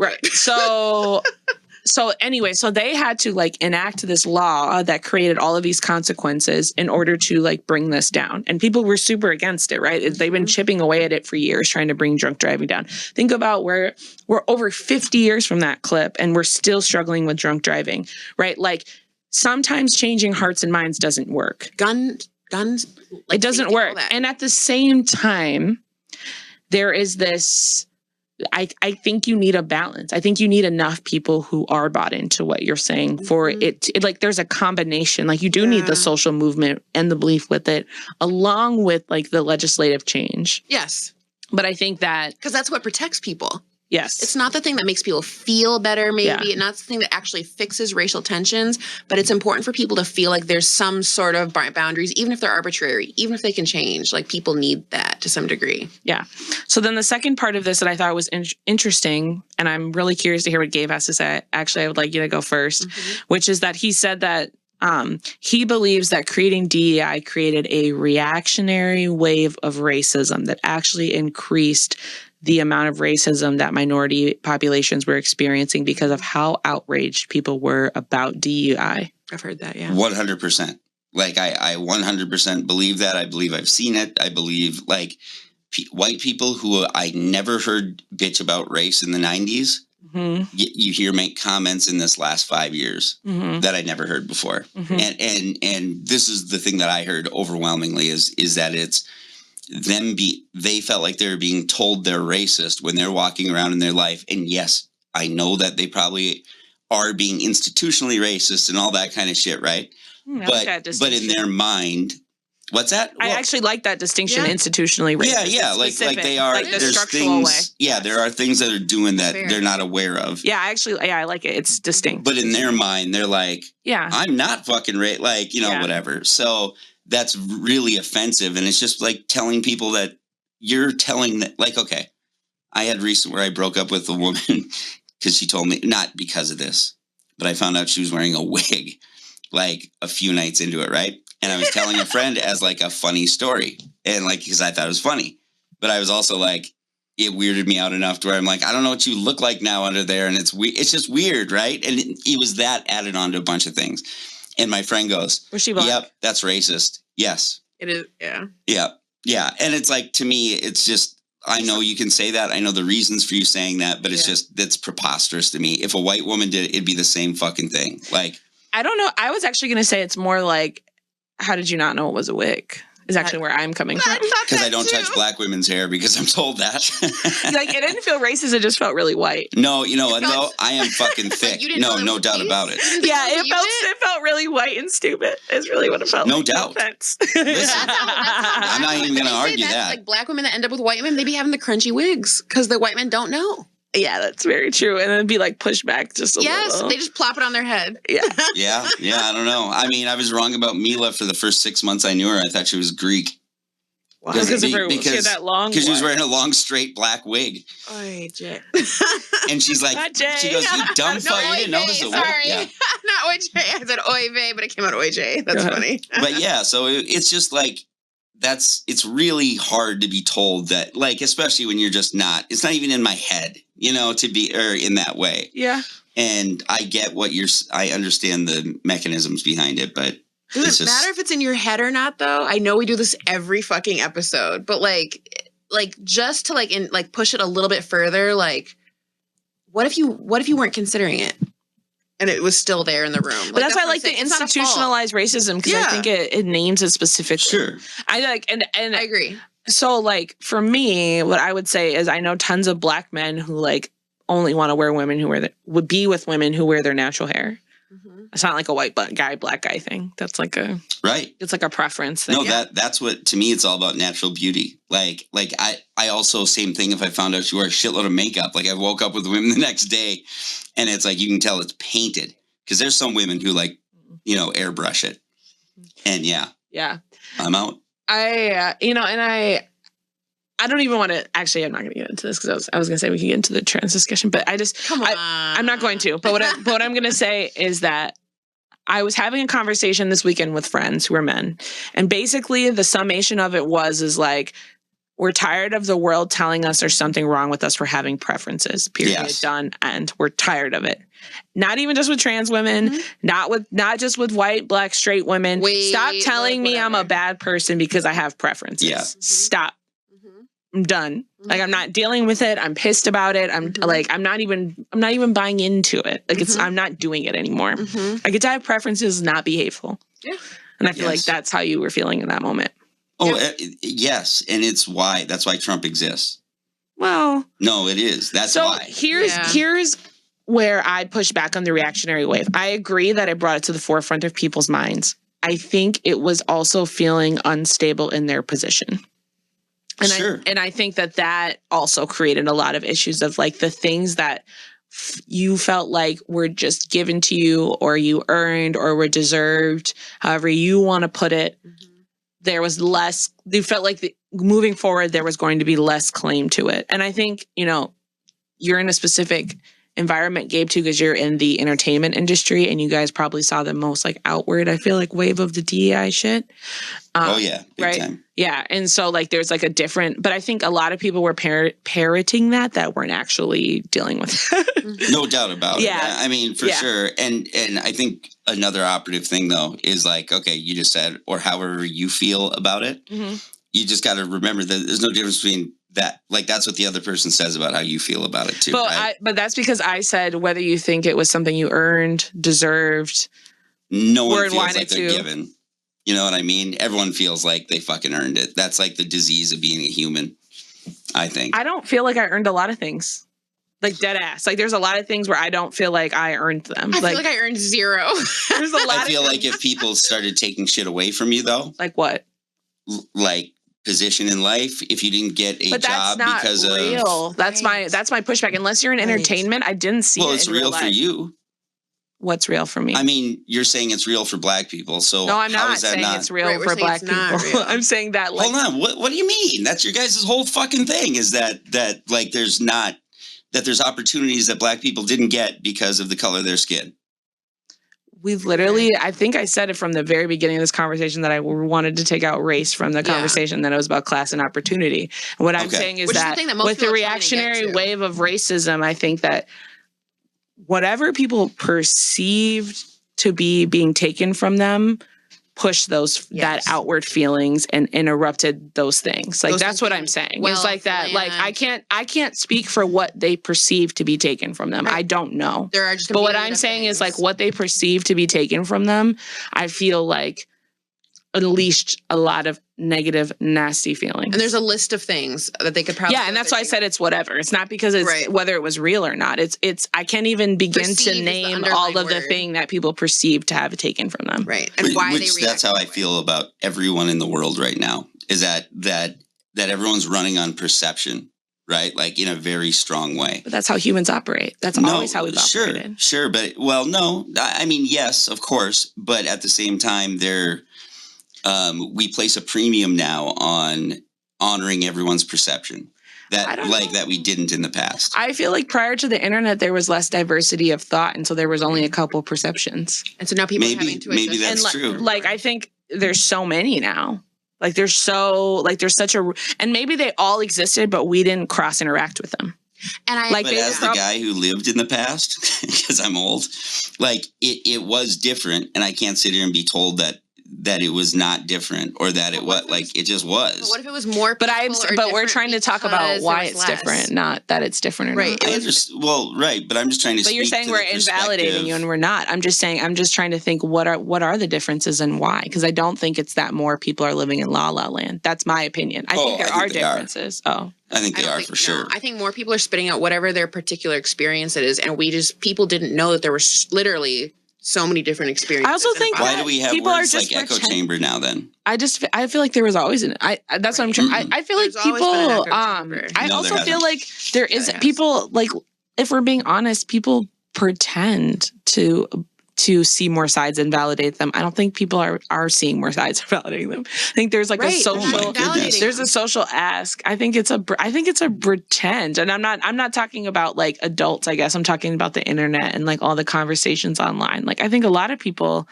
So anyway, so they had to like enact this law that created all of these consequences in order to like bring this down. And people were super against it, right? They've been chipping away at it for years, trying to bring drunk driving down. Think about where we're over 50 years from that clip and we're still struggling with drunk driving, right? Like sometimes changing hearts and minds doesn't work. Guns, like, it doesn't work. And at the same time, there is this... I think you need a balance. I think you need enough people who are bought into what you're saying for it like there's a combination. Like you do need the social movement and the belief with it along with like the legislative change. Yes. But I think that because that's what protects people. Yes. It's not the thing that makes people feel better, maybe. Not the thing that actually fixes racial tensions, but it's important for people to feel like there's some sort of boundaries, even if they're arbitrary, even if they can change. Like people need that to some degree. Yeah. So then the second part of this that I thought was interesting, and I'm really curious to hear what Gabe has to say. Actually, I would like you to go first, which is that he said that he believes that creating DEI created a reactionary wave of racism that actually increased the amount of racism that minority populations were experiencing because of how outraged people were about DEI. I've heard that, yeah. 100%. Like, I 100% believe that. I believe I've seen it. I believe, like, white people who I never heard bitch about race in the 90s, you hear make comments in this last 5 years that I never heard before. And this is the thing that I heard overwhelmingly is that it's they felt like they were being told they're racist when they're walking around in their life. And yes, I know that they probably are being institutionally racist and all that kind of shit, right? But in their mind, what's that? I actually like that distinction, institutionally racist. Yeah, like they are. Like there's things. Yeah, there are things that are doing that they're not aware of. Yeah, I like it. It's distinct. But in their mind, they're like, I'm not fucking like whatever. So that's really offensive, and it's just like telling people that you're telling that. Like, okay, I had recent where I broke up with a woman because she told me, not because of this, but I found out she was wearing a wig like a few nights into it, right? And I was telling a friend as like a funny story, and like because I thought it was funny, but I was also like, it weirded me out enough to where I'm like, I don't know what you look like now under there, and it's just weird, right? And it was that added on to a bunch of things. And my friend goes, was she black? Yep, that's racist. Yes, it is. Yeah. Yeah, yeah. And it's like, to me, it's just I know you can say that. I know the reasons for you saying that, but it's just, that's preposterous to me. If a white woman did it, it'd be the same fucking thing. Like, I don't know. I was actually going to say it's more like, how did you not know it was a wig? Is actually where I'm coming from. Because I don't touch black women's hair because I'm told that. Like, it didn't feel racist. It just felt really white. No, you know what, though? I am fucking thick. No doubt about it. Yeah, it felt really white and stupid. Is really what it felt no like. doubt. No offense. Listen, I'm not even going to argue that. Like, black women that end up with white men, they be having the crunchy wigs because the white men don't know. Yeah, that's very true. And then be like pushed back just a little. Yes, they just plop it on their head. Yeah. Yeah, I don't know. I mean, I was wrong about Mila for the first 6 months I knew her. I thought she was Greek. Wow. Because she had that long. Because she was wearing a long, straight black wig. Oy, Jay. And she's like, she goes, you dumb fuck, you didn't know this was a wig. Sorry, Yeah. not Oy Jay. I said Oy vey, but it came out Oy Jay. That's funny. But yeah, so it's just like, it's really hard to be told that, like, especially when you're just not, it's not even in my head, you know, to be, or in that way. Yeah. And I get I understand the mechanisms behind it, but does it matter if it's in your head or not, though? I know we do this every fucking episode, but like just to like push it a little bit further, like what if you weren't considering it and it was still there in the room? But that's why I like the institutionalized racism, because I think it names it specifically. Sure. I like and I agree. So like for me, what I would say is I know tons of black men who like only want to wear women who would be with women who wear their natural hair. Mm-hmm. It's not like a white guy, black guy thing. That's like a It's like a preference thing. No, that's what, to me, it's all about natural beauty. Like I also, same thing. If I found out she wore a shitload of makeup, like I woke up with women the next day, and it's like you can tell it's painted because there's some women who like, you know, airbrush it, and I'm out. I don't even want to. Actually, I'm not going to get into this because I was going to say we can get into the trans discussion, but I'm not going to. But what I'm going to say is that I was having a conversation this weekend with friends who are men, and basically the summation of it is like, we're tired of the world telling us there's something wrong with us for having preferences. Period. Yes. Done. And we're tired of it. Not even just with trans women, not just with white, black, straight women. Stop telling me I'm a bad person because I have preferences. Yeah. Stop. I'm done. Like, I'm not dealing with it. I'm pissed about it. I'm not even buying into it. Like, I'm not doing it anymore. I get to have preferences, not be hateful. Yeah. And I feel like that's how you were feeling in that moment. Oh, yes. And that's why Trump exists. Well, no, it is. That's why. Here's where I push back on the reactionary wave. I agree that it brought it to the forefront of people's minds. I think it was also feeling unstable in their position. And I think that also created a lot of issues of like the things that you felt like were just given to you or you earned or were deserved, however you want to put it. There was less, you felt like moving forward, there was going to be less claim to it. And I think, you know, you're in a specific environment, Gabe, too, because you're in the entertainment industry and you guys probably saw the most like outward, I feel like, wave of the DEI shit. Big right? time. Yeah. And so like there's like a different, but I think a lot of people were parroting that weren't actually dealing with it. No doubt about it. I mean, for Yeah. sure. And I think another operative thing, though, is like, okay, you just said, or however you feel about it, you just got to remember that there's no difference between that. Like, that's what the other person says about how you feel about it, too. But that's because I said whether you think it was something you earned, deserved. No one feels like they're given. You know what I mean? Everyone feels like they fucking earned it. That's like the disease of being a human, I think. I don't feel like I earned a lot of things. Like, dead ass. Like, there's a lot of things where I don't feel like I earned them. I feel like I earned zero. There's a lot I feel like if people started taking shit away from you, though. Like what? Like position in life, if you didn't get a job because real. That's my pushback. Unless you're in entertainment, I didn't see it. Well, it's real for you. What's real for me? I mean, you're saying it's real for black people. So no, I'm not saying it's real for black people. I'm saying that. Like, hold on. What do you mean? That's your guys' whole fucking thing. Is that like there's opportunities that black people didn't get because of the color of their skin. We've literally, I think I said it from the very beginning of this conversation that I wanted to take out race from the conversation, that it was about class and opportunity. And what I'm saying is that with the reactionary wave of racism, I think that whatever people perceived to be being taken from them, push that outward feelings and interrupted those things. Like, that's what I'm saying. It's like that. Like, I can't speak for what they perceive to be taken from them. I don't know. There are just but what I'm saying is, like, what they perceive to be taken from them, I feel like unleashed a lot of negative, nasty feelings. And there's a list of things that they could probably... Yeah, and that's why I said it's whatever. It's not because it's whether it was real or not. It's I can't even begin to name all of the thing that people perceive to have taken from them. Right. And why they react. That's how I feel about everyone in the world right now, is that everyone's running on perception, right? Like, in a very strong way. But that's how humans operate. That's always how we've operated. Sure. But, well, no. I mean, yes, of course. But at the same time, we place a premium now on honoring everyone's perception that we didn't in the past. I feel like prior to the internet, there was less diversity of thought, and so there was only a couple perceptions. And so now people are having to maybe that's true. Like, I think there's so many now. Like, there's such a, and maybe they all existed, but we didn't cross interact with them. And but as the guy who lived in the past, because I'm old, like, it was different, and I can't sit here and be told that it was not different, or that it was like it just was. But what if it was more? But we're trying to talk about why it's different, not that it's different or not. But I'm just trying to. But you're saying we're invalidating you, and we're not. I'm just trying to think what are the differences and why? Because I don't think it's that more people are living in La La Land. That's my opinion. I think there are differences. I think they are for sure. No, I think more people are spitting out whatever their particular experience it is, and people didn't know that there were literally so many different experiences. I also think why do we have words like echo chamber now? Then I feel like there was always that's what I'm trying. I feel like people. I also feel like there is people, like, if we're being honest, people pretend to see more sides and validate them. I don't think people are seeing more sides and validating them. I think there's like a social there's a social ask. I think it's a pretend. And I'm not talking about like adults, I guess. I'm talking about the internet and like all the conversations online. Like, I think a lot of people,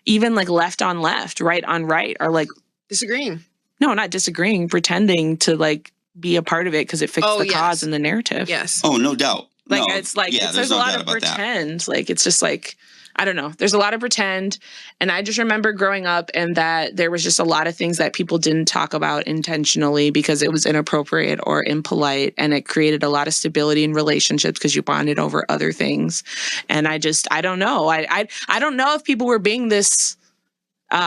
even like left on left, right on right, are like disagreeing. No, not disagreeing, pretending to like be a part of it because it fits the cause and the narrative. Yes. Oh, no doubt. Like, it's like there's a lot of pretend. Like, it's just like, I don't know. There's a lot of pretend. And I just remember growing up and that there was just a lot of things that people didn't talk about intentionally because it was inappropriate or impolite. And it created a lot of stability in relationships because you bonded over other things. And I don't know. I don't know if people were being this... we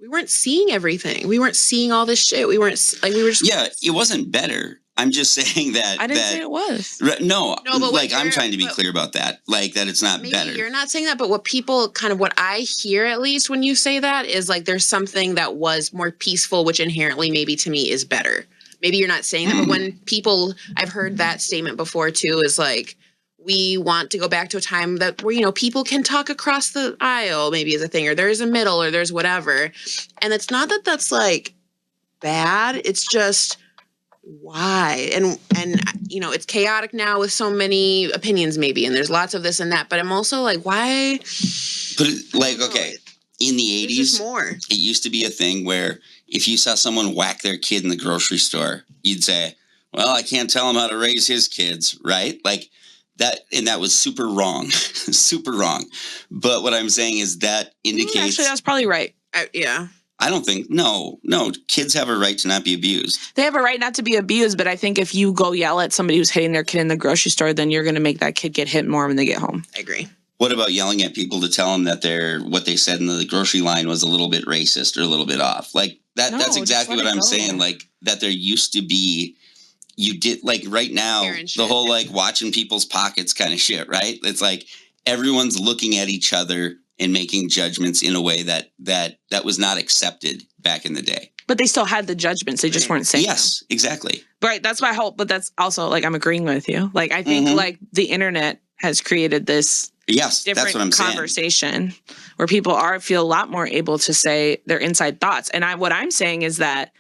weren't seeing everything. We weren't seeing all this shit. We were just... Yeah, it wasn't better. I'm just saying that... I didn't say it was. No, but like, I'm trying to be clear about that. Like, that it's not better. You're not saying that, but what I hear, at least, when you say that, is like there's something that was more peaceful, which inherently maybe to me is better. Maybe you're not saying that, but when people... I've heard that statement before, too, is like, we want to go back to a time that where, people can talk across the aisle, maybe is a thing, or there's a middle, or there's whatever. And it's not that that's, like, bad. It's just... why? And it's chaotic now with so many opinions maybe, and there's lots of this and that, but I'm also like, why? But okay, in the 80s, it used to be a thing where if you saw someone whack their kid in the grocery store, you'd say, well, I can't tell him how to raise his kids, right? Like that, and that was super wrong, super wrong. But what I'm saying is that indicates... Actually, that's probably right. Yeah. I don't think, no, kids have a right to not be abused. They have a right not to be abused, but I think if you go yell at somebody who's hitting their kid in the grocery store, then you're going to make that kid get hit more when they get home. I agree. What about yelling at people to tell them that what they said in the grocery line was a little bit racist or a little bit off? Like that's exactly what I'm saying. Like that there used to be, you did like right now, the whole like watching people's pockets kind of shit, right? It's like everyone's looking at each other and making judgments in a way that was not accepted back in the day. But they still had the judgments. They just weren't saying yes, exactly. Right. That's my hope. But that's also like, I'm agreeing with you. Like, I think like the internet has created this different that's what I'm conversation where people feel a lot more able to say their inside thoughts. And what I'm saying is that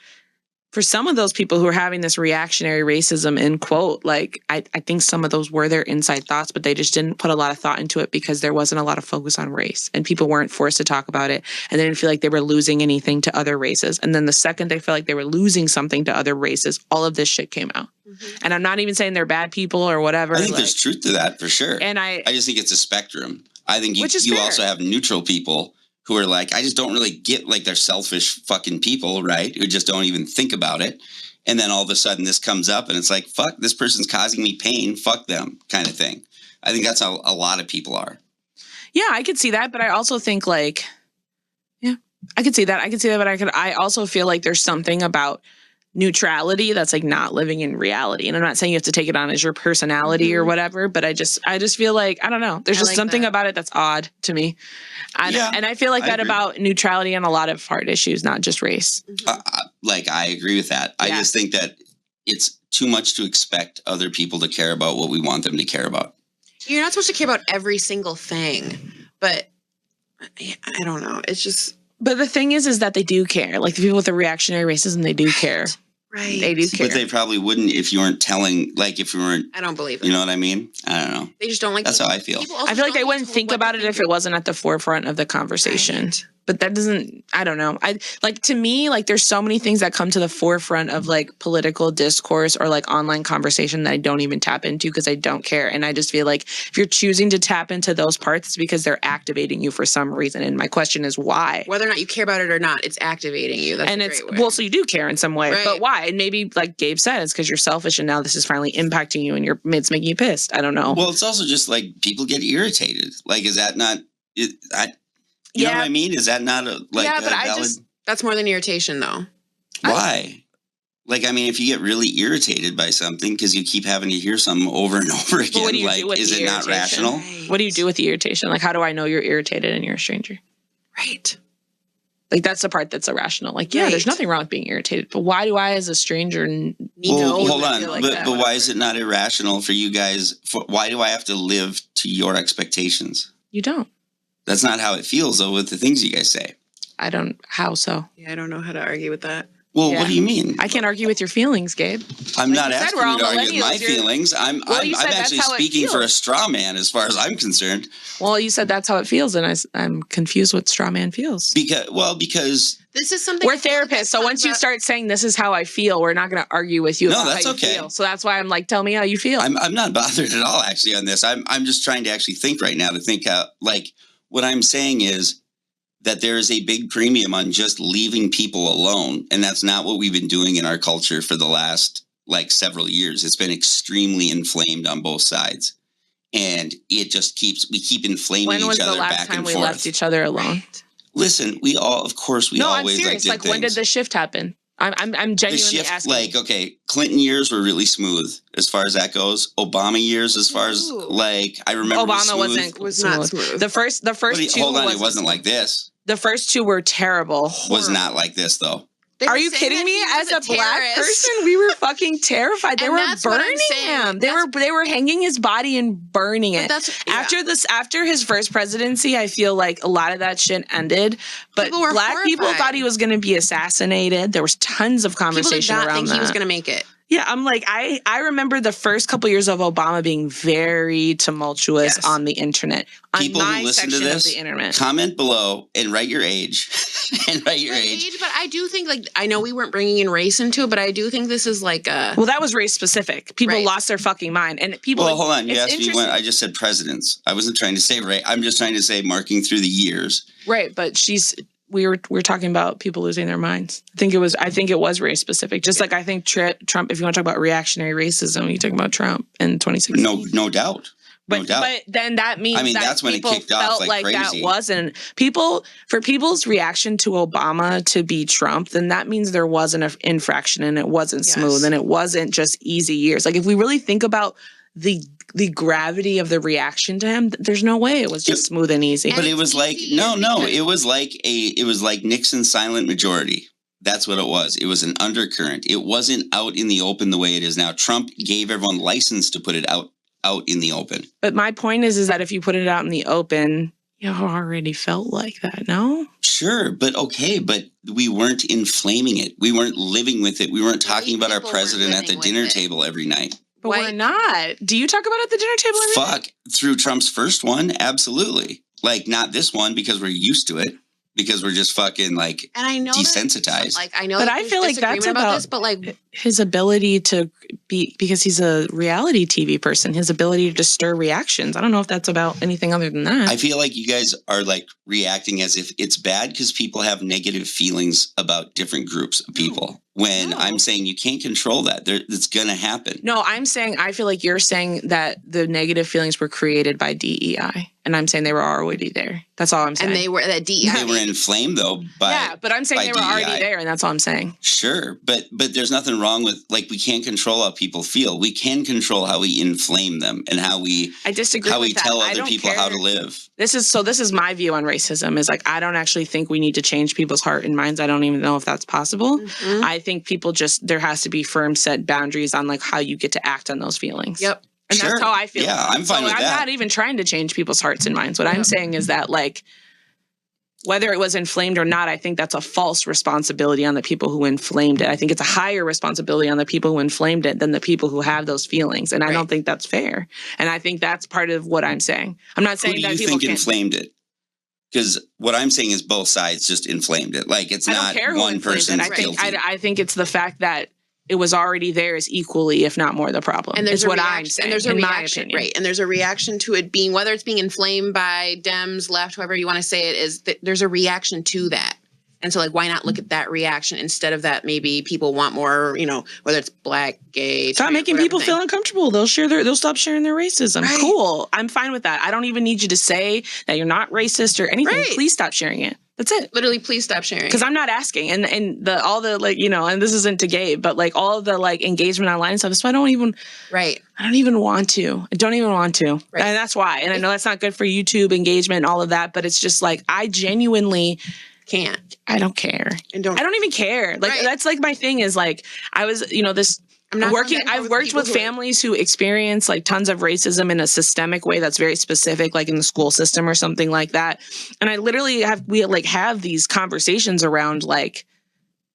for some of those people who are having this reactionary racism, in quote, like, I think some of those were their inside thoughts, but they just didn't put a lot of thought into it because there wasn't a lot of focus on race and people weren't forced to talk about it. And they didn't feel like they were losing anything to other races. And then the second they felt like they were losing something to other races, all of this shit came out. Mm-hmm. And I'm not even saying they're bad people or whatever. I think there's truth to that for sure. And I just think it's a spectrum. I think you fair. also have neutral people who are like, I just don't really get, like, they're selfish fucking people, right? Who just don't even think about it. And then all of a sudden this comes up and it's like, fuck, this person's causing me pain. Fuck them kind of thing. I think that's how a lot of people are. Yeah, I could see that. But I also think like, yeah, I could see that. But I also feel like there's something about neutrality that's like not living in reality. And I'm not saying you have to take it on as your personality or whatever, but I just feel like, I don't know. There's just something about it that's odd to me. And I feel like that about neutrality on a lot of hard issues, not just race. I agree with that. I just think that it's too much to expect other people to care about what we want them to care about. You're not supposed to care about every single thing, but I don't know. It's just... But the thing is that they do care. Like the people with the reactionary racism, they do care. Right. They do care. But they probably wouldn't if you weren't telling, like if you weren't... I don't believe it. You know what I mean? I don't know. They just don't like... That's how I feel. I feel like they wouldn't think about it if it wasn't at the forefront of the conversation. Right. But that doesn't... I don't know. To me, like there's so many things that come to the forefront of like political discourse or like online conversation that I don't even tap into because I don't care. And I just feel like if you're choosing to tap into those parts, it's because they're activating you for some reason. And my question is why? Whether or not you care about it or not, it's activating you. That's well, so you do care in some way, right. But why? And maybe like Gabe said, it's because you're selfish and now this is finally impacting you and it's making you pissed. I don't know. Well, it's also just like people get irritated. Like, is that not... You know what I mean? Is that not a valid... That's more than irritation, though. Why? I mean, if you get really irritated by something because you keep having to hear something over and over again, what do you do with is it not rational? Right. What do you do with the irritation? Like, how do I know you're irritated and you're a stranger? Right. Like, that's the part that's irrational. Like, yeah, there's nothing wrong with being irritated, but why do I, as a stranger, hold on. But why is it not irrational for you guys? Why do I have to live to your expectations? You don't. That's not how it feels, though, with the things you guys say. How so? Yeah, I don't know how to argue with that. Well, what do you mean? I can't argue with your feelings, Gabe. I'm not asking you to argue with my feelings. I'm actually speaking for a straw man as far as I'm concerned. Well, you said that's how it feels, and I'm confused what straw man feels. Because this is something we're therapists, so once you start saying this is how I feel, we're not going to argue with you. No, about that's how you okay. feel. So that's why I'm like, tell me how you feel. I'm not bothered at all, actually, on this. I'm just trying to actually think right now to think how, what I'm saying is that there is a big premium on just leaving people alone. And that's not what we've been doing in our culture for the last several years. It's been extremely inflamed on both sides. And it just we keep inflaming each other back and forth. When was the last time we left each other alone? Right. Listen, we always I'm serious. did things. When did the shift happen? I'm genuinely asking. Okay, Clinton years were really smooth as far as that goes. Obama years, as far as I remember, Obama was not smooth. The first two. Hold on, it wasn't like this. The first two were terrible. Was not like this though. Are you kidding me? As a black person, we were fucking terrified. They were burning him. They were hanging his body and burning it. After his first presidency, I feel like a lot of that shit ended. But black people thought he was going to be assassinated. There was tons of conversation around that. People did not think he was going to make it. Yeah, I'm like, I remember the first couple years of Obama being very tumultuous on the internet. People who listen to this, comment below and write your age. But I do think, I know we weren't bringing in race into it, but I do think this is a... Well, that was race specific. People lost their fucking mind. And people... Well, hold on. You asked me when I just said presidents. I wasn't trying to say race. I'm just trying to say marking through the years. Right, but we were talking about people losing their minds. I think it was race specific. Just like I think Trump, if you want to talk about reactionary racism, you talk about Trump in 2016. No doubt. But then that means that's when it kicked off like crazy. That wasn't for people's reaction to Obama to be Trump, then that means there was an infraction and it wasn't smooth and it wasn't just easy years. Like if we really think about the gravity of the reaction to him, there's no way it was just smooth and easy. But it was it was like Nixon's silent majority. That's what it was. It was an undercurrent. It wasn't out in the open the way it is now. Trump gave everyone license to put it out in the open. But my point is that if you put it out in the open, you already felt like that, no? Sure, but we weren't inflaming it. We weren't living with it. We weren't talking about our president at the dinner table every night. But we're not. Do you talk about it at the dinner table every night? Through Trump's first one, absolutely. Not this one because we're used to it. because we're just fucking like And I know desensitized. I know, But that I there's feel like that's disagreement about this, but like his ability to be, because he's a reality TV person, his ability to stir reactions. I don't know if that's about anything other than that. I feel like you guys are like reacting as if it's bad because people have negative feelings about different groups of people. When I'm saying you can't control that, it's going to happen. No, I'm saying, I feel like you're saying that the negative feelings were created by DEI. And I'm saying they were already there. That's all I'm saying. and they were that DEI. They were inflamed though by but I'm saying they were already DEI. there, and that's all I'm saying. Sure, but there's nothing wrong with, like, we can't control how people feel. We can control how we inflame them and how we I disagree how with we that. tell I other don't people care. how to live. This is my view on racism, is like, I don't actually think we need to change people's heart and minds. I don't even know if that's possible. Mhm. I think people there has to be firm set boundaries on like how you get to act on those feelings. Yep. And Sure. that's how I feel. Yeah, I'm fine with I'm that. not even trying to change people's hearts and minds. What I'm saying is that, like, whether it was inflamed or not, I think that's a false responsibility on the people who inflamed it. I think it's a higher responsibility on the people who inflamed it than the people who have those feelings. And I don't think that's fair. And I think that's part of what I'm saying. I'm not saying Who do that you people think can't. inflamed it? Because what I'm saying is both sides just inflamed it. Like, it's I not don't care who one inflamed person's it. guilty. I think it's the fact that it was already there is equally, if not more, the problem. And there's is a what reaction, I'm saying. and there's a in my reaction, opinion. right? And there's a reaction to it being, whether it's being inflamed by Dems, left, however you want to say it, is that there's a reaction to that. And so, like, why not look at that reaction instead of that? Maybe people want more, whether it's black, gay. Stop making people feel uncomfortable. They'll stop sharing their racism. Right. Cool. I'm fine with that. I don't even need you to say that you're not racist or anything. Right. Please stop sharing it. That's it. Literally, please stop sharing. Because I'm not asking, and all the and this isn't to Gabe, but like all of the like engagement online and stuff. So I don't even want to. I don't even want to, Right. and that's why. And I know that's not good for YouTube engagement and all of that, but it's just like I genuinely can't. I don't care. And I don't even care. Like that's like my thing is like I was this. I've worked with families who experience like tons of racism in a systemic way that's very specific, like in the school system or something like that. And I literally have these conversations around like,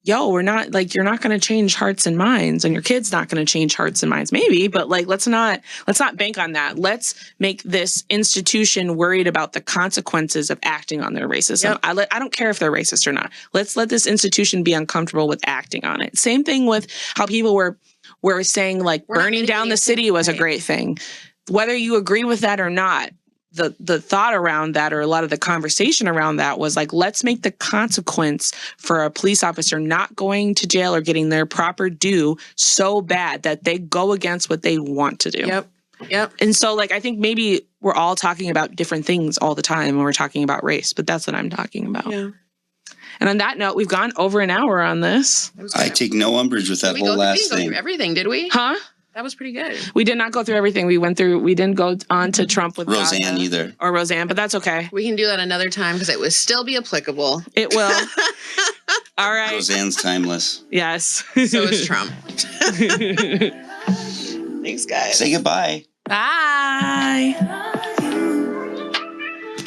yo, we're not like, you're not going to change hearts and minds, and your kid's not going to change hearts and minds, maybe, but like, let's not bank on that. Let's make this institution worried about the consequences of acting on their racism. Yep. I don't care if they're racist or not. Let's let this institution be uncomfortable with acting on it. Same thing with how people were saying like burning down the city was a great thing. Whether you agree with that or not, the thought around that, or a lot of the conversation around that, was like, let's make the consequence for a police officer not going to jail or getting their proper due so bad that they go against what they want to do. Yep. And so like, I think maybe we're all talking about different things all the time when we're talking about race, but that's what I'm talking about. Yeah. And on that note, we've gone over an hour on this. I take no umbrage with that whole last We didn't go thing. through everything, did we? Huh? That was pretty good. We did not go through everything. We didn't go on to Trump with Roseanne either. Or Roseanne, but that's okay. We can do that another time because it would still be applicable. It will. All right. Roseanne's timeless. Yes. So is Trump. Thanks, guys. Say goodbye. Bye.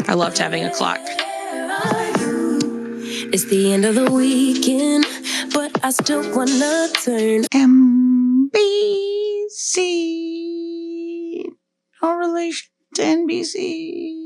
I loved having a clock. It's the end of the weekend, but I still wanna turn NBC. No relation to NBC.